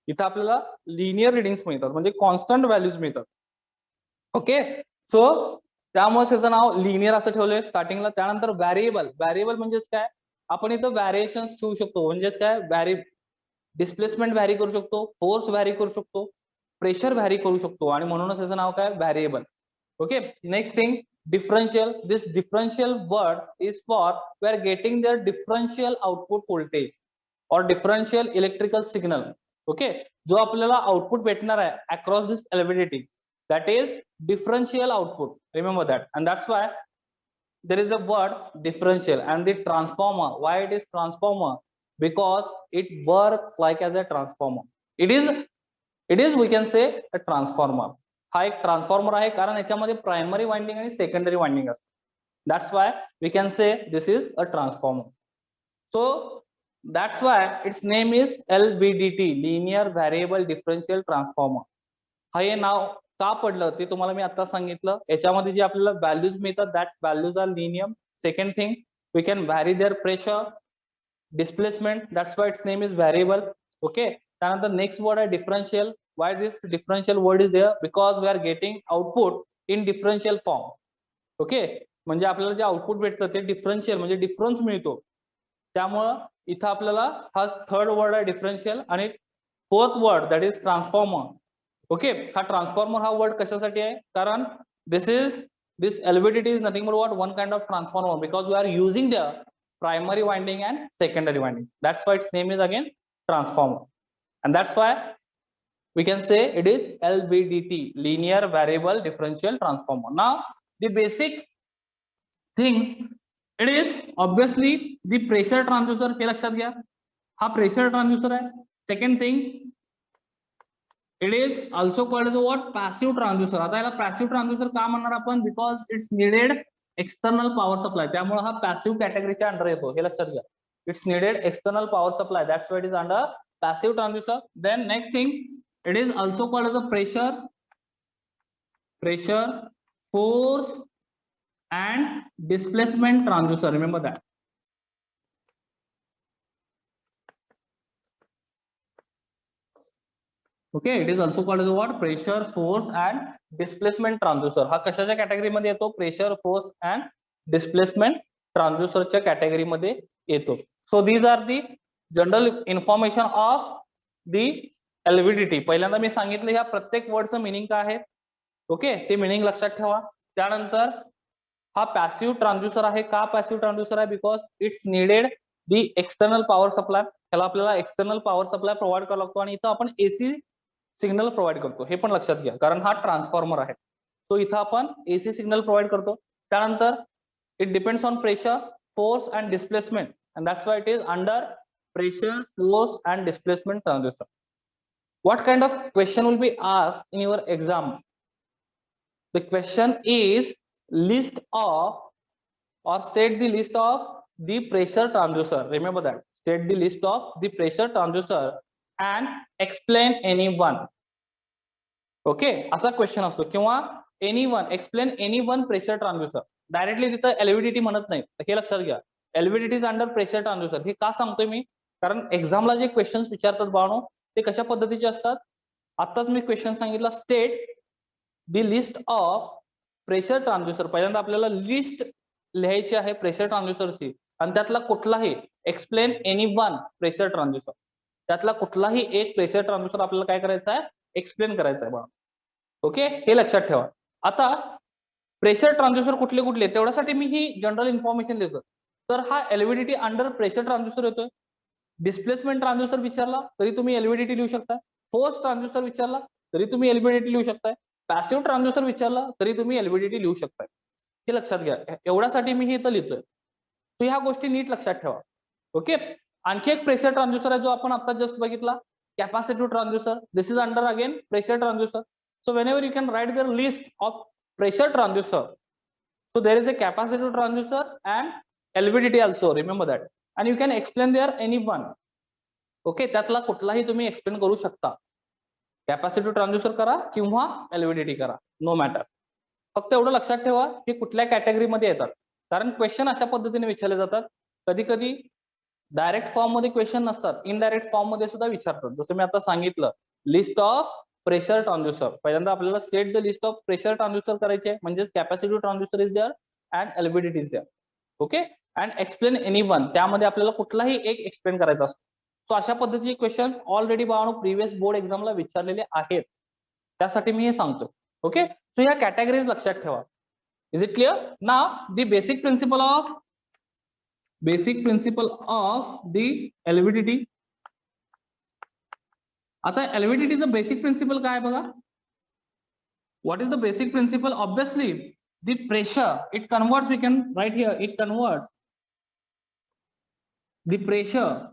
इथे आपल्याला linear readings मिळतात म्हणजे constant values मिळतात. Okay, सो त्यामुळे त्याचं नाव लिनियर असं ठेवलंय स्टार्टिंगला. त्यानंतर व्हॅरिएबल म्हणजेच काय, आपण इथं व्हॅरिएशन्स ठेवू शकतो. म्हणजेच काय, डिस्प्लेसमेंट व्हॅरी करू शकतो, फोर्स व्हॅरी करू शकतो, प्रेशर व्हॅरी करू शकतो आणि म्हणूनच त्याचं नाव काय, variable. Okay, next thing differential. This differential word is for we are getting their differential output voltage और डिफरन्शियल इलेक्ट्रिकल सिग्नल. ओके, जो आपल्याला आउटपुट भेटणार आहे across this LVDT, that is differential output. Remember that, and that's why there is a word differential. And the transformer, why it is transformer? Because it works like as a transformer. It is we can say a transformer. हा एक transformer आहे कारण याच्यामध्ये primary winding आणि secondary winding असते. That's why we can say this is a transformer. So that's why its name is LVDT, linear variable differential transformer. हे नाव का पडलं ते तुम्हाला मी आता सांगितलं. याच्यामध्ये जे आपल्याला व्हॅल्यूज मिळतात that values are linear. Second thing, we can vary their pressure, displacement, that's why its name is variable. Okay, त्यानंतर नेक्स्ट वर्ड आहे differential. why this differential word is there? Because we are getting output in differential form. Okay, म्हणजे आपल्याला जे output भेटतं ते differential म्हणजे difference मिळतो, त्यामुळं इथं आपल्याला हा थर्ड वर्ड आहे डिफरन्शियल आणि fourth word that is transformer. Okay, हा ट्रान्सफॉर्मर हा वर्ड कशासाठी आहे? कारण this LVDT is nothing but what? One kind of transformer, because we are using the primary winding and secondary winding. That's why its name is again transformer, and that's why we can say it is LVDT, linear variable differential transformer. Now the basic things, it is obviously the pressure transducer. हे लक्षात घ्या, हा pressure transducer आहे. Second thing, it is also called as what? Passive transducer. आता याला passive transducer का म्हणणार आपण? Because it's needed external power supply. त्यामुळे हा passive कॅटेगरीच्या अंडर येतो, हे लक्षात घ्या. It's needed external power supply. That's why it is under passive transducer. Then next thing, it is also called as a pressure, force and displacement transducer. Remember that. Okay, it is also called as what? Pressure, force and displacement transducer. हा कशाच्या कॅटेगरीमध्ये येतो? Pressure, force and displacement ट्रान्सड्यूसरच्या कॅटेगरीमध्ये येतो. So these are the general information of the LVDT. पहिल्यांदा मी सांगितलं ह्या प्रत्येक वर्डचं मिनिंग काय आहे. ओके, ते मिनिंग लक्षात ठेवा. त्यानंतर हा पॅसिव्ह ट्रान्सड्यूसर आहे. का पॅसिव्ह ट्रान्सड्यूसर आहे? Because it's needed the external power supply. त्याला आपल्याला एक्सटर्नल पॉवर सप्लाय प्रोव्हाइड करावा लागतो आणि इथं आपण AC सिग्नल प्रोव्हाइड करतो, हे पण लक्षात घ्या, कारण हा ट्रान्सफॉर्मर आहे. तो इथं आपण AC सिग्नल प्रोव्हाइड करतो. त्यानंतर it depends on pressure, force and displacement, and that's why it is under pressure, force and displacement transducer. What kind of question will be asked in your exam? The question is list of or state the list of the pressure transducer. Remember that. State the list of the pressure transducer and explain any one. Okay, असा question असतो. किंवा any one, explain any one pressure transducer. Directly तिथं LVDT म्हणत नाही, हे लक्षात घ्या. LVDT is under pressure transducer. हे का सांगतोय मी? कारण एक्झामला जे क्वेश्चन विचारतात बाळांनो, ते कशा पद्धतीचे असतात? आताच मी क्वेश्चन सांगितला, state the list of pressure transducer. पहिल्यांदा आपल्याला लिस्ट लिहायची आहे प्रेशर ट्रान्सड्यूसरची, आणि त्यातला कुठलाही explain any one pressure transducer, त्यातला कुठलाही एक प्रेशर ट्रान्सड्यूसर आपल्याला काय करायचं आहे? एक्सप्लेन करायचं आहे बघा. ओके, हे लक्षात ठेवा. आता प्रेशर ट्रान्सड्यूसर कुठले कुठले, तेवढ्यासाठी मी ही जनरल इन्फॉर्मेशन देतो. तर हा LVDT अंडर प्रेशर ट्रान्सड्यूसर येतोय. डिस्प्लेसमेंट ट्रान्सड्यूसर विचारला तरी तुम्ही LVDT लिहू शकता. फोर्स ट्रान्सड्यूसर विचारला तरी तुम्ही LVDT लिहू शकताय. पॅसिव्ह ट्रान्सड्यूसर विचारला तरी तुम्ही LVDT लिहू शकताय. हे लक्षात घ्या, एवढ्यासाठी मी हे इथं लिहितोय. तर ह्या गोष्टी नीट लक्षात ठेवा. ओके, आणखी एक प्रेशर ट्रान्सड्यूसर आहे जो आपण आता जस्ट बघितला, capacitive transducer. This is under again pressure transducer. So whenever you can write the list of pressure transducer, so there is a capacitive transducer and LVDT also, remember that, and you can explain there any one. Okay, त्यातला कुठलाही तुम्ही explain करू शकता. Capacitive transducer करा किंवा LVDT करा, no matter. फक्त एवढं लक्षात ठेवा की कुठल्या कॅटेगरीमध्ये येतात, कारण क्वेश्चन अशा पद्धतीने विचारले जातात. कधी कधी डायरेक्ट फॉर्म मध्ये क्वेश्चन नसतात, इनडायरेक्ट फॉर्म मध्ये सुद्धा विचारतात. जसं मी आता सांगितलं, लिस्ट ऑफ प्रेशर ट्रान्सड्यूसर. पहिल्यांदा आपल्याला state the list of pressure transducer करायचे, म्हणजेच capacitive transducer is there and LVDT is there. Okay, and explain any one, त्यामध्ये आपल्याला कुठलाही एक एक्सप्लेन करायचा असतो. सो अशा पद्धतीचे क्वेश्चन ऑलरेडी बाळांनो प्रिव्हियस बोर्ड एक्झामला विचारलेले आहेत, त्यासाठी मी हे सांगतो. ओके, सो ह्या कॅटेगरीज लक्षात ठेवा. Is it clear? Now the basic principle of the LVDT. आता LVDTचं बेसिक प्रिन्सिपल काय बघा. What is the basic principle? Obviously the pressure, it converts, we can write here, it converts the pressure,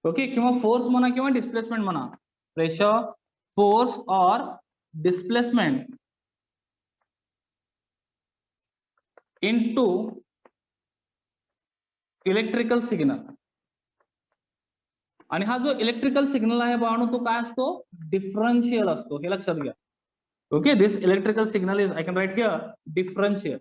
okay, किंवा force म्हणा किंवा displacement म्हणा, pressure, force और displacement into electrical signal. आणि हा जो इलेक्ट्रिकल सिग्नल आहे बाळांनो, तो काय असतो? डिफरन्शियल असतो, हे लक्षात घ्या. Okay, this electrical signal is, I can write here, differential.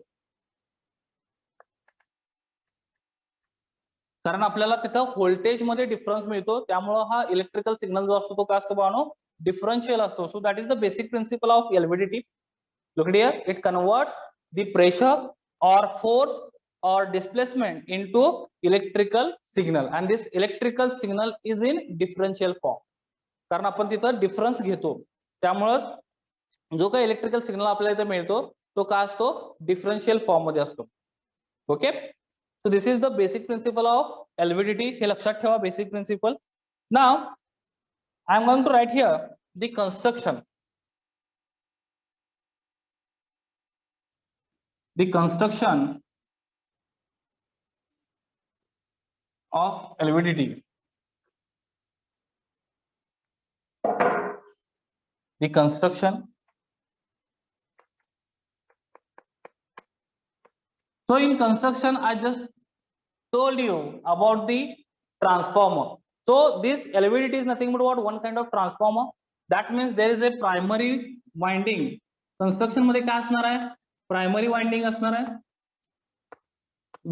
कारण आपल्याला तिथं व्होल्टेज मध्ये डिफरन्स मिळतो, त्यामुळे हा इलेक्ट्रिकल सिग्नल जो असतो तो काय असतो बाळांनो, डिफरन्शियल असतो. सो that is the basic principle of LVDT. Look at here, it converts the pressure or force or displacement into electrical signal, and this electrical signal is in differential form. कारण आपण तिथं डिफरन्स घेतो, त्यामुळे जो काही electrical signal आपल्याला इथे मिळतो तो काय असतो, डिफरन्शियल फॉर्म मध्ये असतो. Okay, so this is the basic principle of LVDT. हे लक्षात ठेवा, basic principle. Now I am going to write here the construction. The construction of LVDT. The construction. So in construction, I just told you about the transformer. So this LVDT is nothing but what, one kind of transformer. That means there is a primary winding. Construction मध्ये काय असणार आहे, primary winding असणार आहे.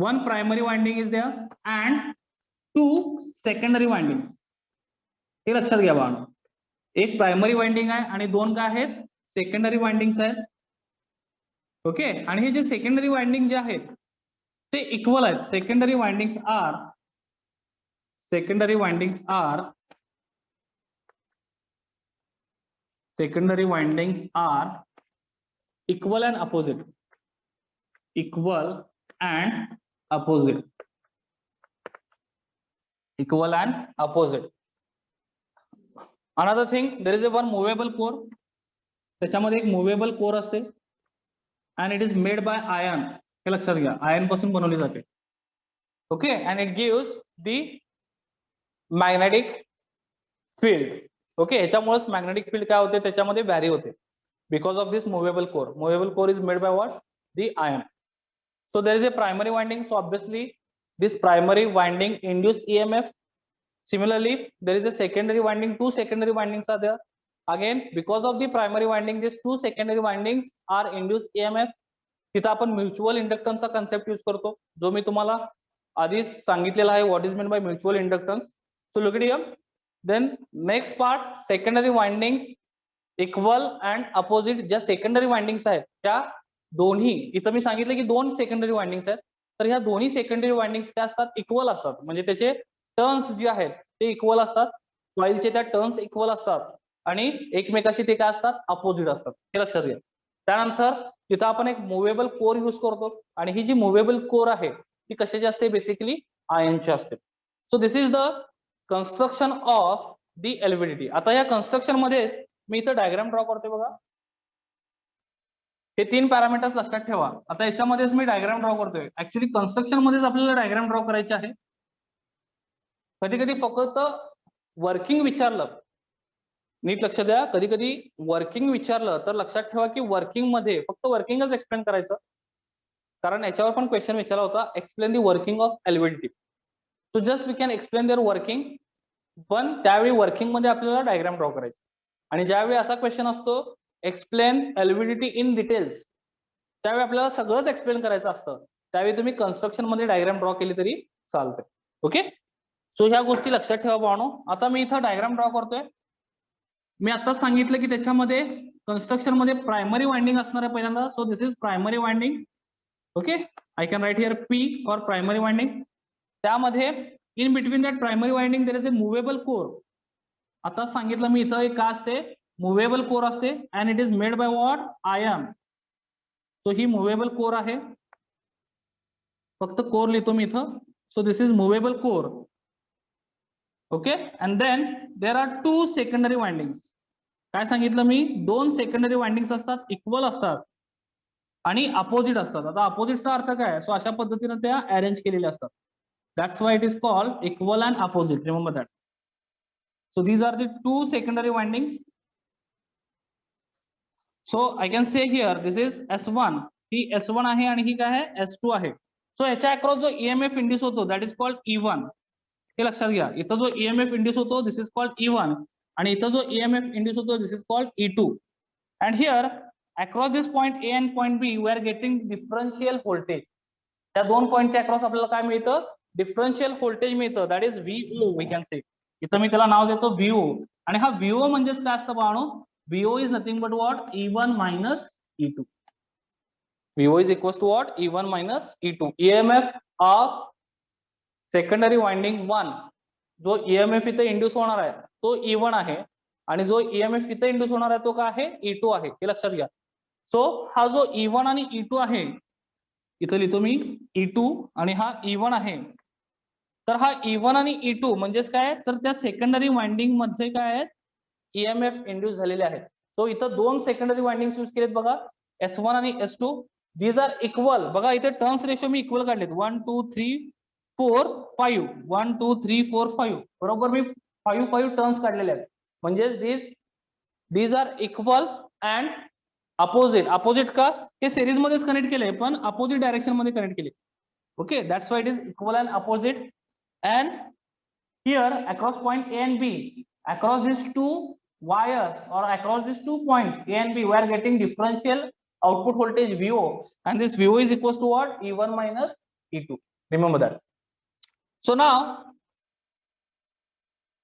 One primary winding is there and two secondary winding. हे लक्षात घ्या बाळांनो, एक प्रायमरी वाइंडिंग आहे आणि दोन काय आहेत, सेकंडरी वाइंडिंग्स आहेत. ओके, आणि हे जे सेकंडरी वाइंडिंग जे आहेत ते इक्वल आहेत. Secondary windings are equal and opposite. Equal and opposite. Equal and opposite. Another thing, there is a one movable core. त्याच्यामध्ये एक movable core असते and it is made by iron. हे लक्षात घ्या, iron पासून बनवली जाते. Okay, and it gives the magnetic field. Okay, याच्यामुळेच magnetic field काय होते, त्याच्यामध्ये व्हॅरी होते. Because of this movable core. Movable core is made by what? The iron. So there is a primary winding. So obviously this primary winding induce EMF. Similarly, there is a secondary winding. Two secondary windings are there. Again, because of the primary winding, these two secondary windings are induce EMF. तिथं आपण mutual इंडक्टन्सचा concept use करतो, जो मी तुम्हाला आधीच सांगितलेला आहे. What is mean by mutual inductance. So look at here. Then next part, secondary windings equal and opposite. ज्या secondary windings आहेत त्या दोन्ही, इथं मी सांगितलं की दोन सेकंडरी वाइंडिंग्स आहेत, तर ह्या दोन्ही सेकंडरी वाइंडिंग्स काय असतात, इक्वल असतात. म्हणजे त्याचे टर्न्स जे आहेत ते इक्वल असतात, कॉइलचे त्या टर्न्स इक्वल असतात आणि एकमेकाशी ते काय असतात, अपोजिट असतात. हे लक्षात घ्या. त्यानंतर तिथं आपण एक मुव्हेबल कोर यूज करतो आणि ही जी मुव्हेबल कोर आहे ती कशाची असते, बेसिकली आयर्नची असते. सो this is the construction of the LVDT. आता या कन्स्ट्रक्शन मध्ये मी इथं डायग्राम ड्रॉ करतोय बघा. हे तीन पॅरामीटर्स लक्षात ठेवा. आता याच्यामध्येच मी डायग्राम ड्रॉ करतोय. ऍक्च्युली कन्स्ट्रक्शन मध्येच आपल्याला डायग्राम ड्रॉ करायचे आहे. कधी कधी फक्त वर्किंग विचारलं, नीट लक्ष द्या, कधी कधी वर्किंग विचारलं तर लक्षात ठेवा की वर्किंग मध्ये फक्त वर्किंगच एक्सप्लेन करायचं, कारण याच्यावर पण क्वेश्चन विचारला होता, explain the working of LVDT. So just we can explain their working, पण त्यावेळी वर्किंग मध्ये आपल्याला डायग्राम ड्रॉ करायची. आणि ज्यावेळी असा क्वेश्चन असतो एक्सप्लेन एलव्हीडीटी इन डिटेल्स, त्यावेळी आपल्याला सगळंच एक्सप्लेन करायचं असतं. त्यावेळी तुम्ही कन्स्ट्रक्शन मध्ये डायग्राम ड्रॉ केली तरी चालते. ओके, सो ह्या गोष्टी लक्षात ठेवा बाळांनो. आता मी इथं डायग्राम ड्रॉ करतोय. मी आताच सांगितलं की त्याच्यामध्ये कन्स्ट्रक्शन मध्ये प्रायमरी वाइंडिंग असणार आहे पहिल्यांदा. So this is primary winding. Okay, I can write here P for primary winding. त्यामध्ये in between that primary winding there is a movable core. आता सांगितलं मी इथं एक काय असते, मुव्हेबल कोर असते and it is made by what, iron. So ही मुव्हेबल कोर आहे, फक्त कोर लिहितो मी इथं. So this is movable core. Okay, and then there are two secondary windings. काय सांगितलं मी, दोन सेकंडरी वाइंडिंग्स असतात, इक्वल असतात आणि अपोजिट असतात. आता अपोजिटचा अर्थ काय, सो अशा पद्धतीने त्या अरेंज केलेल्या असतात. That's why it is called equal and opposite. Remember that. So these are the two secondary windings. So I can say here this is S1. He S1 आहे आणि ही काय आहे, S2 आहे. सो याच्या अक्रॉस जो EMF इंड्यूस होतो that is called E1. हे लक्षात घ्या. इथं जो EMF इंड्यूस होतो दिस इज कॉल्ड E1 आणि इथं जो EMF इंड्यूस होतो this is called E2. And here across this point A and point B we are getting differential voltage. त्या दोन पॉइंटच्या अक्रॉस आपल्याला काय मिळतं, डिफरन्शियल व्होल्टेज मिळतं, that is VO we can say. इथं मी त्याला नाव देतो व्हीओ. आणि हा व्हीओ म्हणजेच काय असतं बाळांनो, VO is nothing but what, E1 minus E2. VO is equals to what, E1 minus E2. EMF of secondary winding 1, जो EMF इथे इंड्यूस होणार आहे तो E1 आहे, आणि जो EMF इथे इंड्यूस होणार आहे तो काय आहे, E2 आहे. हे लक्षात घ्या. सो हा जो E1 आणि E2 आहे, इथे लिहितो मी E2 आणि हा E1 आहे. तर हा E1 आणि E2 म्हणजेच काय, तर त्या सेकंडरी वाइंडिंग मध्ये काय आहेत, EMF इंड्यूस झालेले आहेत. सो इथं दोन सेकंडरी वाइंडिंग्स यूज केलेत बघा, S1 आणि S2. These are equal. बघा इथे टर्न्स रेशो मी इक्वल काढलेत, 1 2 3 4 5, 1 2 3 4 5, बरोबर मी 5 टर्न्स काढलेले आहेत. म्हणजेच these are equal and opposite. Opposite का, हे सिरीज मध्येच कनेक्ट केले पण अपोजिट डायरेक्शन मध्ये कनेक्ट केले. Okay, that's why it is equal and opposite. And here across point A and B, across these two wires or across these 2 points A and B, we are getting differential output voltage VO, and this VO is equals to what, E1 minus E2. Remember that. So now,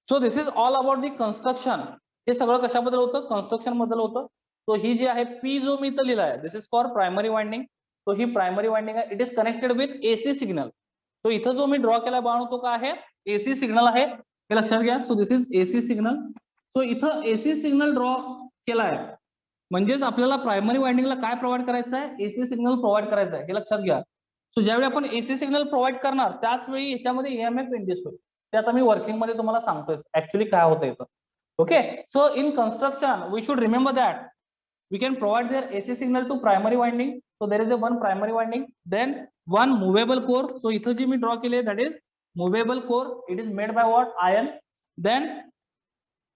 so this is all about the construction. हे सगळं कशाबद्दल होतं, construction बद्दल होतं. तो ही जी आहे P जो मी इथं लिहिला आहे, this is for primary winding. तो ही प्रायमरी वाइंडिंग आहे, it is connected with AC signal. तो इथं जो मी ड्रॉ केला बाळांनो तो काय आहे, AC सिग्नल आहे, हे लक्षात घ्या. So this is AC signal. सो इथं AC सिग्नल ड्रॉ केला आहे, म्हणजेच आपल्याला प्रायमरी वाइंडिंगला काय प्रोव्हाइड करायचं आहे, AC सिग्नल प्रोव्हाइड करायचं आहे, हे लक्षात घ्या. सो ज्यावेळी आपण AC सिग्नल प्रोव्हाइड करणार त्याच वेळी ह्याच्यामध्ये EMF इंड्यूस होईल. ते आता मी वर्किंग मध्ये तुम्हाला सांगतोय ऍक्च्युअली काय होतं इथं. Okay, so in construction we should remember that we can provide their AC signal to primary winding. So there is a one primary winding, then one movable core. So इथं जी मी draw केले, that is movable core. It is made by what, iron. Then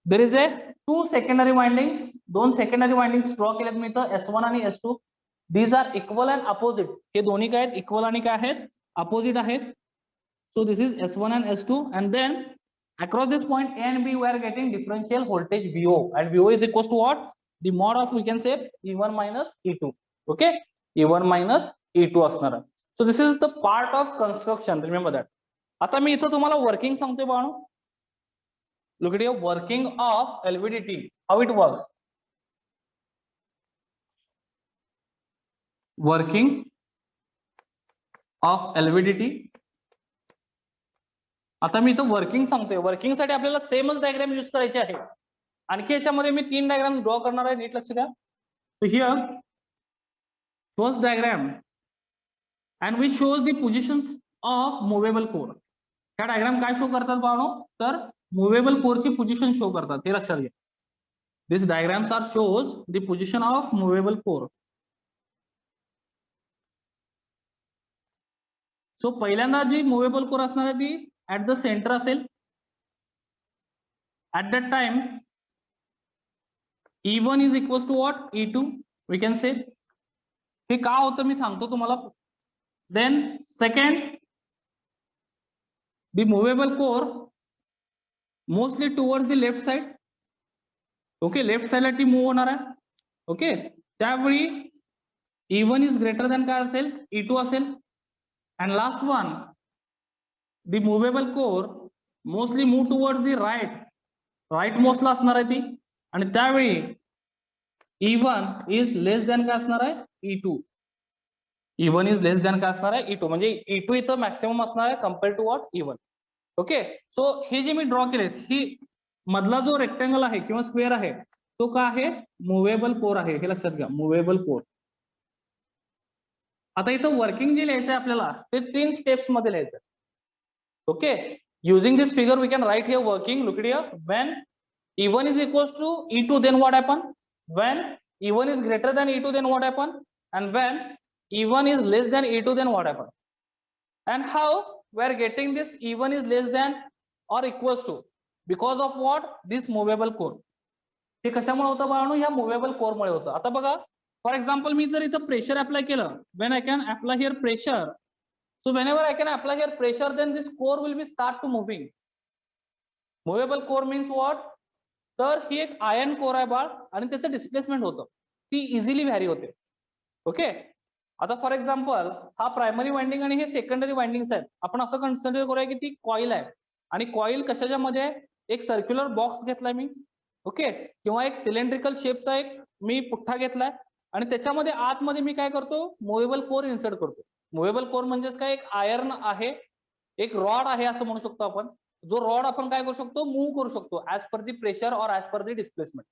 there is a two secondary windings. दोन secondary windings draw केलेत मी इथं, S1 आणि S2. These are equal and opposite. हे दोन्ही काय आहेत, equal आणि काय आहेत, अपोजिट आहेत. So this is S1 and S2, and then across this point A and B we are getting differential voltage VO, and VO is equals to what, the mod of we can say E1 minus E2. Okay, E1 minus E2 असणार आहे. So this is the part of construction, remember that. आता मी इथं तुम्हाला working सांगतोय बाळांनो. Look at your working of LVDT, how it works. Working of LVDT. आता मी इथं वर्किंग सांगतोय. वर्किंग साठी आपल्याला सेमच डायग्राम यूज करायचे आहे. आणखी याच्यामध्ये मी 3 डायग्राम ड्रॉ करणार आहे, नीट लक्ष द्या. So here first diagram and which shows the positions of movable core. ह्या डायग्राम काय शो करतात बाळांनो, तर मूवेबल कोरची पोझिशन शो करतात, हे लक्षात घ्या. This diagrams are shows the position of movable core. So पहिल्यांदा जी मूवेबल कोर असणार आहे ती ऍट द सेंटर असेल. At that time E1 is equals to what, E2 we can say. हे का होतं मी सांगतो तुम्हाला. Then second, the movable core mostly towards the left side. Okay, left side ला ती मूव्ह होणार आहे. ओके, त्यावेळी E1 is greater than काय असेल, E2 असेल. And last one, the movable core mostly move towards the right most ला असणार आहे ती, आणि त्यावेळी E1 is less than काय असणार आहे, E2. E1 is less than काय असणार आहे, E2. म्हणजे E2 इथं मॅक्सिमम असणार आहे compare to what, E1. Okay, so हे जे मी ड्रॉ केले, ही मधला जो रेक्टेंगल आहे किंवा स्क्वेअर आहे तो का आहे, मुव्हेबल कोर आहे, हे लक्षात घ्या, मुव्हेबल कोर. आता इथं वर्किंग जे लिहायचं आहे आपल्याला ते 3 स्टेप्स मध्ये लिहायचं. Okay, using this figure we can write here working. Look at here, when E1 is equals to E2, then what happen? When E1 is greater than E2, then what happen? And when E1 is less than E2, then what happen? And how we are getting this E1 is less than or equals to? Because of what? This movable core. हे कशामुळे होतं बाळांनो, या movable core मुळे होतं. आता बघा, for example मी जर इथं pressure apply केलं, when I can apply here pressure, so whenever I can apply here pressure, then this core will be start to moving. Movable core means what? तर ही एक iron core आहे बाळ, आणि त्याचं displacement होतं, ती इझिली व्हॅरी होते. Okay, आता for example हा प्रायमरी वाइंडिंग आणि हे सेकंडरी वाइंडिंग्स आहेत. आपण असं कन्सिडर करूया की ती कॉईल आहे आणि कॉईल कशाच्या मध्ये आहे, एक सर्क्युलर बॉक्स घेतलाय मी, ओके, किंवा एक सिलेंड्रिकल शेपचा एक मी पुठ्ठा घेतलाय आणि त्याच्यामध्ये आतमध्ये मी काय करतो, मुव्हेबल कोर इन्सर्ट करतो. मुव्हेबल कोर म्हणजेच काय, एक आयर्न आहे, एक रॉड आहे असं म्हणू शकतो आपण. जो रॉड आपण काय करू शकतो, मूव्ह करू शकतो ऍज पर दी प्रेशर और ऍज पर दी डिस्प्लेसमेंट.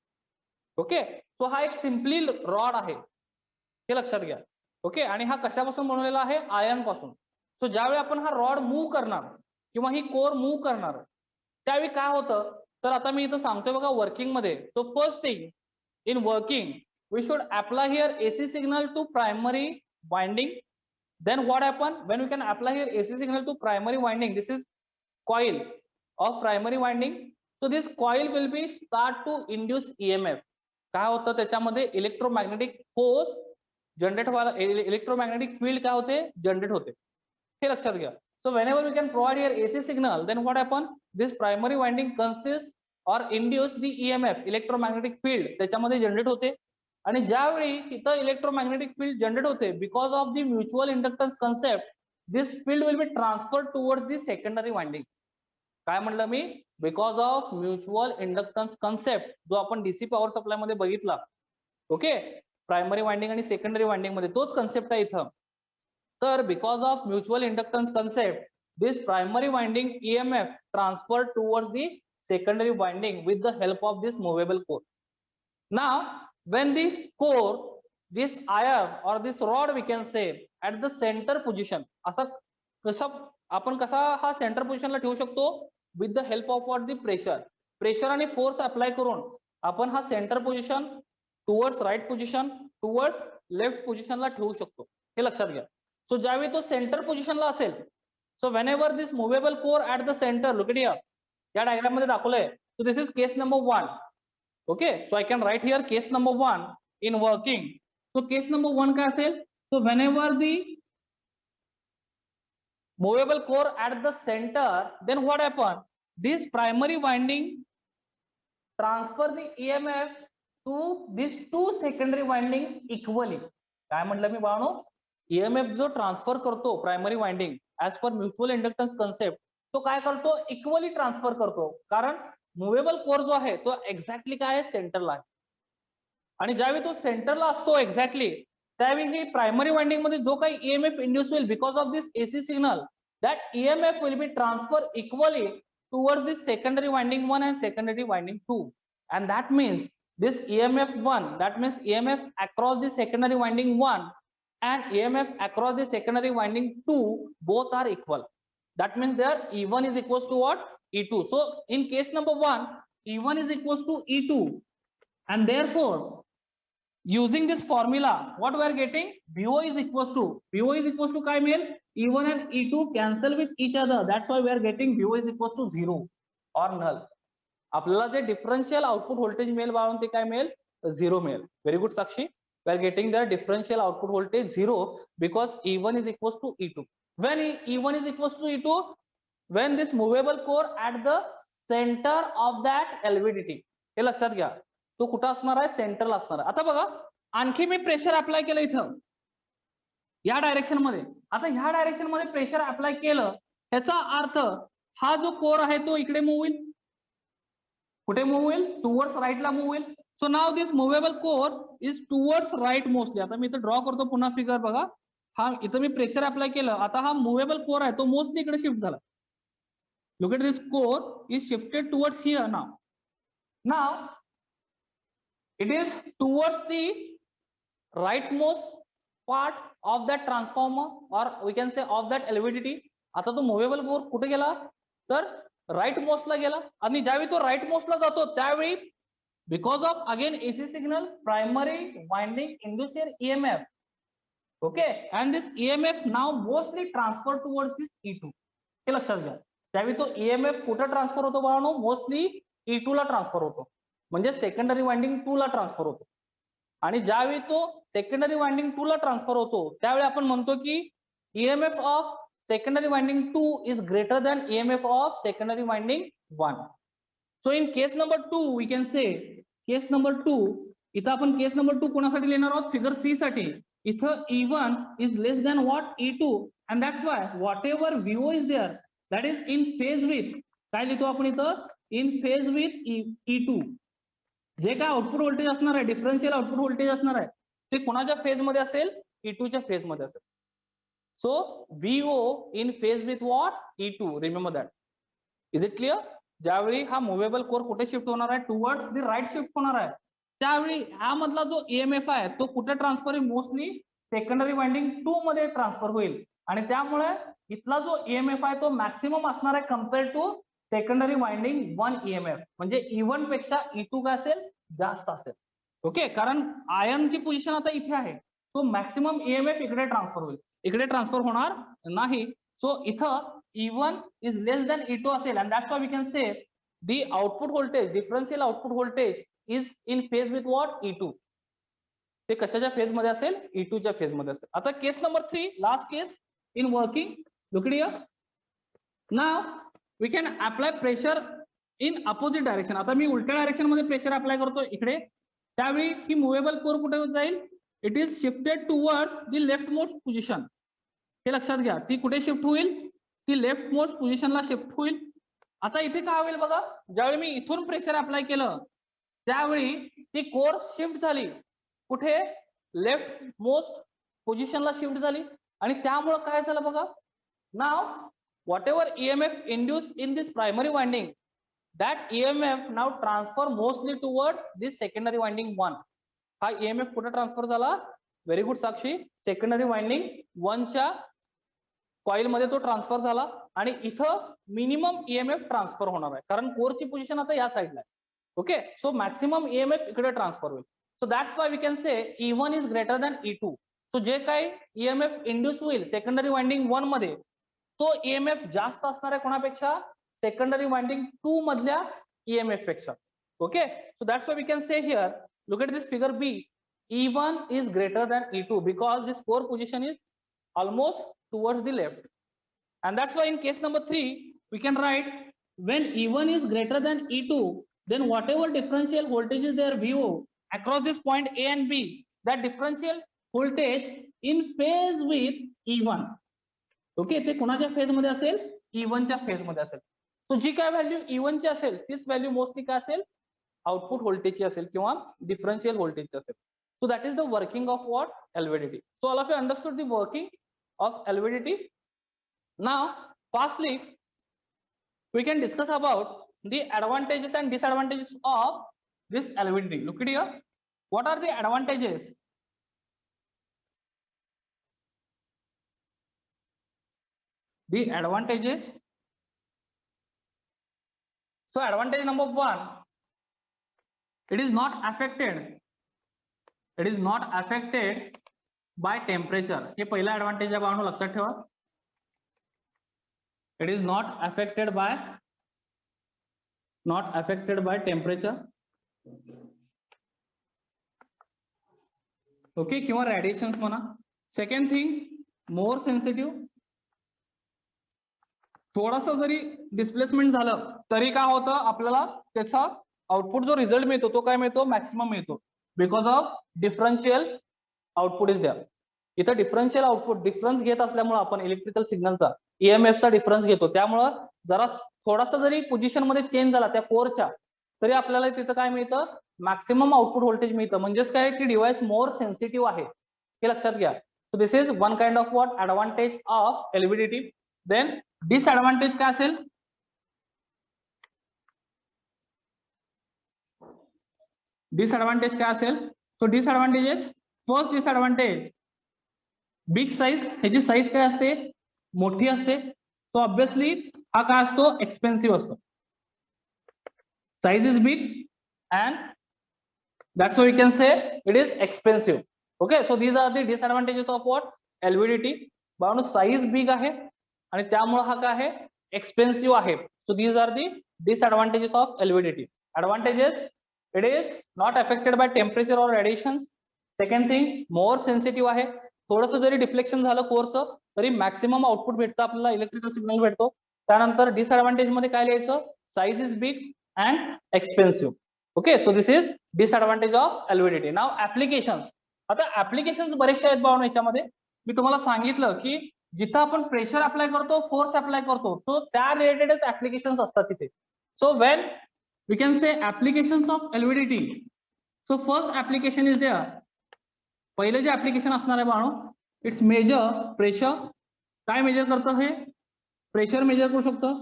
ओके, सो हा एक सिम्पली रॉड आहे, हे लक्षात घ्या. ओके, आणि हा कशापासून बनवलेला आहे, आयर्न पासून. सो ज्यावेळी आपण हा रॉड मूव्ह करणार किंवा ही कोर मूव्ह करणार त्यावेळी काय होतं, तर आता मी इथं सांगतोय बघा वर्किंग मध्ये. So first thing in working we should apply here AC signal to primary winding. Then what happen, when we can apply here AC signal to primary winding, this is coil of primary winding. So this coil will be start to induce EMF. काय होतं त्याच्यामध्ये, electromagnetic force generate व्हायला, electromagnetic field काय होते, generate होते, हे लक्षात घ्या. So whenever we can provide here AC signal, then what happen, this primary winding consists or induce the EMF, electromagnetic field त्याच्यामध्ये जनरेट होते. आणि ज्यावेळी इथं इलेक्ट्रोमॅग्नेटिक फील्ड जनरेट होते, because of the mutual inductance concept, this field will be transfer towards the secondary winding. काय म्हणलं मी, because of mutual inductance concept जो आपण डीसी पॉवर सप्लाय मध्ये बघितला, ओके, प्रायमरी वाइंडिंग आणि सेकंडरी वाइंडिंग मध्ये तोच कन्सेप्ट आहे इथं. तर because of mutual inductance concept, this primary winding EMF transfer towards the secondary winding with the help of this movable core. Now when this core, this iron or this rod we can say at the center position, असा कसा आपण कसा हा centre पोझिशनला ठेवू शकतो, with the help of what, the pressure आणि force apply करून आपण हा centre position towards right position, towards left पोझिशनला ठेवू शकतो, हे लक्षात घ्या. सो ज्यावेळी तो सेंटर पोझिशनला असेल, so whenever this movable core at the centre, look it here, या डायग्राम मध्ये दाखवलंय. सो this is case number 1. Okay, so I can right here case number 1 in working. So case number 1 काय असेल, so whenever the movable core at the center, then what happen, this primary winding transfer the EMF to these two secondary windings equally. काय म्हटलं मी बाळांनो, EMF जो transfer करतो primary winding as per mutual inductance concept, तो काय करतो, equally transfer करतो. कारण मुव्हेबल कोर जो आहे तो एक्झॅक्टली काय आहे, सेंटरला आहे. आणि ज्यावेळी तो सेंटरला असतो एक्झॅक्टली, त्यावेळी ही प्रायमरी वाइंडिंग मध्ये जो काही EMF इंड्यूस होईल because of this AC signal, that EMF will be transferred equally towards the secondary winding 1 and secondary winding 2. And that means this EMF 1, that means EMF across the secondary winding 1 and EMF across the secondary winding 2, both are equal. That means their E1 is equals to what, E2. So in case number 1, E1 is equals to E2, and therefore using this formula what we are getting, VO is equals to काय मिळेल, E1 and E2 cancel with each other, that's why we are getting VO is equals to 0 or null. आपल्याला जे differential output voltage मिळेल बाळून ते काय मिळेल, 0 मिळेल. Very good Sakshi, we are getting the differential output voltage 0 because E1 is equals to E2. When E1 is equals to E2, when this movable core at the center of that LVDT, हे लक्षात घ्या, तो कुठं असणार आहे, सेंटरला असणार आहे. आता बघा, आणखी मी प्रेशर अप्लाय केलं इथं या डायरेक्शन मध्ये. आता ह्या डायरेक्शन मध्ये प्रेशर अप्लाय केलं, त्याचा अर्थ हा जो कोर आहे तो इकडे मूव्ह होईल, कुठे मूव्ह होईल, टुवर्ड्स राईटला मूव्ह होईल. So now this movable core is towards right mostly. आता मी इथं ड्रॉ करतो पुन्हा फिगर बघा, हा इथं मी प्रेशर अप्लाय केलं, आता हा मुव्हेबल कोर आहे तो मोस्टली इकडे शिफ्ट झाला. Look at this core is shifted towards here. Now it is towards the rightmost part of that transformer or we can say of that LVDT. आता तो movable core कुठे गेला, तर right मोस्टला गेला. आणि ज्यावेळी तो राईट मोस्टला जातो त्यावेळी because of again AC signal, primary winding induce EMF, okay, and this EMF now mostly transfer towards this E2, हे लक्षात घ्या. त्यावेळी तो EMF कुठे ट्रान्सफर होतो बाळांनो, मोस्टली E2 ला ट्रान्सफर होतो, म्हणजे सेकंडरी वाइंडिंग 2 ला ट्रान्सफर होतो. आणि ज्यावेळी तो सेकंडरी वाइंडिंग 2 ला ट्रान्सफर होतो त्यावेळी आपण म्हणतो की EMF of secondary winding 2 is greater than EMF of secondary winding 1. So in case number 2 we can say, case number 2, इथं आपण केस नंबर 2 कोणासाठी लिहिणार आहोत, फिगर सी साठी. इथं E1 is less than what, E2, and that's why whatever VO is there that is in phase with, काय लिहितो आपण इथं, in phase with E2. जे काय आउटपुट व्होल्टेज असणार आहे, डिफरन्शियल आउटपुट व्होल्टेज असणार आहे, ते कोणाच्या फेज मध्ये असेल, E2 च्या फेज मध्ये असेल. सो VO in phase with what, E2. Remember that. Is it clear? ज्यावेळी हा मुव्हेबल कोर कुठे शिफ्ट होणार आहे, टुवर्ड्स द राईट शिफ्ट होणार आहे, त्यावेळी हा मधला जो EMF आहे तो कुठे ट्रान्सफर होईल, मोस्टली सेकंडरी वाइंडिंग 2 मध्ये ट्रान्सफर होईल. आणि त्यामुळे इथला जो EMF आहे तो मॅक्सिमम असणार आहे compare to secondary winding 1 EMF. म्हणजे E1 पेक्षा E2 काय असेल, जास्त असेल. ओके, कारण आयर्नची पोझिशन आता इथे आहे, तो मॅक्सिमम EMF इकडे ट्रान्सफर होईल, इकडे ट्रान्सफर होणार नाही. सो इथं E1 is less than E2 असेल, and that's why we can say the output voltage, differential output voltage is in phase with what, E2. ते कशाच्या फेज मध्ये असेल, E2 च्या फेज मध्ये असेल. आता case number 3, last case in working. Look it here. Now we can apply pressure in opposite direction. आता मी उलट्या डायरेक्शन मध्ये प्रेशर अप्लाय करतो इकडे, त्यावेळी ही मुव्हेबल कोर कुठे जाईल, it is shifted towards the left most position. हे लक्षात घ्या, ती कुठे शिफ्ट होईल, ती लेफ्ट मोस्ट पोझिशनला शिफ्ट होईल. आता इथे काय होईल बघा, ज्यावेळी मी इथून प्रेशर अप्लाय केलं त्यावेळी ती कोर शिफ्ट झाली कुठे, लेफ्ट मोस्ट पोझिशनला शिफ्ट झाली. आणि त्यामुळे काय झालं बघा, now whatever EMF induce in this primary winding, that EMF now transfer mostly towards this secondary winding 1. हा EMF कुठे ट्रान्सफर झाला, very good Sakshi, secondary winding 1 च्या कॉइल मध्ये तो ट्रान्सफर झाला. आणि इथं मिनिमम EMF ट्रान्सफर होणार आहे, कारण कोरची पोझिशन आता या साईडला आहे. ओके, सो मॅक्सिमम EMF इकडे ट्रान्सफर होईल. So that's why we can say E1 is greater than E2. So जे काही EMF इंड्यूस होईल सेकंडरी वाइंडिंग 1 मध्ये, तो EMF जास्त असणार आहे कोणापेक्षा, सेकंडरी वाइंडिंग 2 मधल्या EMF पेक्षा. Okay, so that's why we can say here, look at this figure B, E1 is greater than E2 because this core position is almost towards the left. And that's why in case number 3 we can write, when E1 is greater than E2, then whatever differential voltage is there VO across this point A and B, that differential voltage in phase with E1. Okay, ते कोणाच्या phase मध्ये असेल, E1 च्या phase मध्ये असेल. सो जी काय value E1 ची असेल तीच व्हॅल्यू मोस्टली काय असेल, आउटपुट व्होल्टेजची असेल किंवा डिफरन्शियल व्होल्टेजची असेल. So that is the working of what, LVDT. So all of you understood the working of LVDT. Now firstly we can discuss about the advantages and disadvantages of this LVDT. Look at here, what are the advantages? The advantages, so advantage number 1, it is not affected, it is not affected by temperature. हे पहिला advantage आहे बाळांनो, लक्षात ठेवा. It is not affected by temperature. Okay, किंवा radiations म्हणा. Second thing, मोर sensitive. थोडासा जरी displacement झालं तरी काय होतं, आपल्याला त्याचा आउटपुट जो रिझल्ट मिळतो तो काय मिळतो, मॅक्सिमम मिळतो, because of differential output is there. इथं डिफरन्शियल आउटपुट डिफरन्स घेत असल्यामुळे आपण इलेक्ट्रिकल सिग्नलचा EMF चा डिफरन्स घेतो, त्यामुळं जरा थोडासा जरी पोझिशन मध्ये चेंज झाला त्या कोरच्या, तरी आपल्याला तिथं काय मिळतं, मॅक्सिमम आउटपुट व्होल्टेज मिळतं. म्हणजेच काय की डिव्हाइस मोर सेन्सिटिव्ह आहे, हे लक्षात घ्या. So this is one kind of what, advantage of LVDT. Then disadvantage काय असेल, डिसएडव्हान्टेज काय असेल. So disadvantages, first disadvantage, big size. ह्याची साईज काय असते, मोठी असते. सो ऑब्विसली हा काय असतो, एक्सपेन्सिव्ह असतो. Size is big and that's why we can say it is expensive. Okay, so these are the disadvantages of what, LVDT. बाळांनो साईज बिग आहे आणि त्यामुळे हा काय आहे, एक्सपेन्सिव्ह आहे. So these are the disadvantages of LVDT. Advantages, it is not affected by temperature or radiations. Second thing, more sensitive आहे. थोडंसं जरी डिफ्लेक्शन झालं कोरचं तरी मॅक्सिमम आउटपुट भेटतं आपल्याला, इलेक्ट्रिकल सिग्नल भेटतो. त्यानंतर डिसएडव्हान्टेज मध्ये काय लिहायचं, size is big and expensive. Okay, so this is disadvantage of LVDT. Now applications. आता ऍप्लिकेशन्स बरेचसे आहेत भावना याच्यामध्ये. मी तुम्हाला सांगितलं की जिथं आपण प्रेशर अप्लाय करतो, फोर्स अप्लाय करतो, तो त्या रिलेटेडच ऍप्लिकेशन्स असतात तिथे. So when we can say applications of LVDT. So first application is there. पहिले जे ऍप्लिकेशन असणार आहे बाळो, इट्स मेजर प्रेशर. काय मेजर करतं हे? प्रेशर मेजर करू शकतो.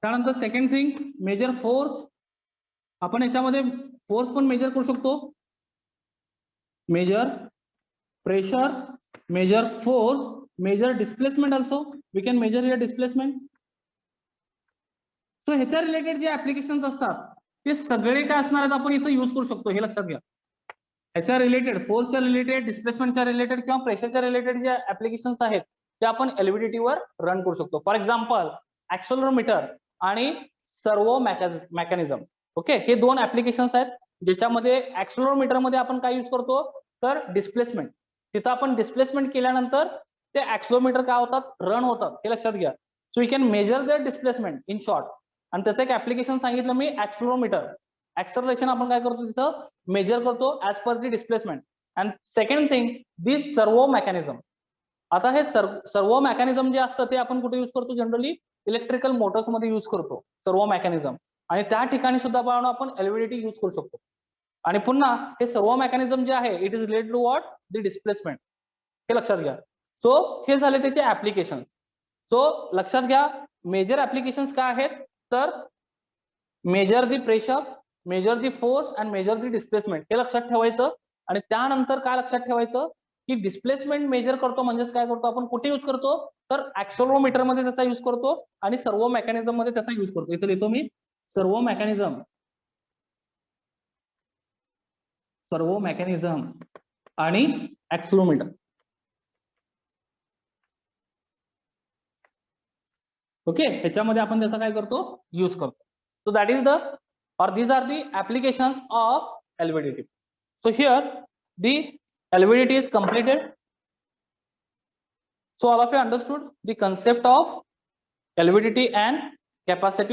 त्यानंतर सेकंड थिंग मेजर फोर्स. आपण याच्यामध्ये फोर्स पण मेजर करू शकतो. Measure pressure, measure force, measure displacement also. We can measure your displacement. So ह्याच्या रिलेटेड जे ऍप्लिकेशन्स असतात ते सगळे काय असणार आहेत आपण इथं युज करू शकतो, हे लक्षात घ्या. ह्याच्या रिलेटेड, फोर्सच्या रिलेटेड, डिस्प्लेसमेंटच्या रिलेटेड किंवा प्रेशरच्या रिलेटेड जे ऍप्लिकेशन्स आहेत ते आपण एलव्हीडीटी वर रन करू शकतो. फॉर एक्झाम्पल ऍक्सेलरोमीटर आणि सर्वो मेकॅनिझम. ओके, हे दोन ऍप्लिकेशन्स आहेत ज्याच्यामध्ये ऍक्सेलरोमीटर मध्ये आपण काय युज करतो तर डिस्प्लेसमेंट. तिथं आपण डिस्प्लेसमेंट केल्यानंतर ते ऍक्सेलरोमीटर काय होतात, रन होतात, हे लक्षात घ्या. So you can measure the displacement in short. आणि त्याचं एक ऍप्लिकेशन सांगितलं मी, ऍक्सेलरोमीटर. ऍक्सेलरेशन आपण काय करतो तिथं मेजर करतो as per the displacement. And second thing this servo mechanism. आता हे सर्वो मेकॅनिझम जे असतं ते आपण कुठे युज करतो, जनरली इलेक्ट्रिकल मोटर्स मध्ये युज करतो सर्वो मेकॅनिझम. आणि त्या ठिकाणी सुद्धा आपण एलव्हीडीटी युज करू शकतो. आणि पुन्हा हे सर्वो मेकॅनिझम जे आहे it is related to what, the displacement, हे लक्षात घ्या. सो हे झाले त्याचे ऍप्लिकेशन. सो लक्षात घ्या मेजर ऍप्लिकेशन्स काय आहेत तर measure the pressure, measure the force and measure the displacement, हे लक्षात ठेवायचं. आणि त्यानंतर काय लक्षात ठेवायचं की डिस्प्लेसमेंट मेजर करतो म्हणजेच काय करतो आपण, कुठे युज करतो तर ऍक्सेलरोमीटर मध्ये त्याचा युज करतो आणि सर्वो मेकॅनिझम मध्ये त्याचा युज करतो. इथे लिहितो मी सर्वो मेकॅनिझम, सर्वो मेकॅनिझम आणि ऍक्सेलरोमीटर. ओके, ह्याच्यामध्ये आपण त्याचा काय करतो, युज करतो. सो that is the or these are the applications of LVDT. So here the LVDT is completed. So all of you understood the concept of LVDT and capacitive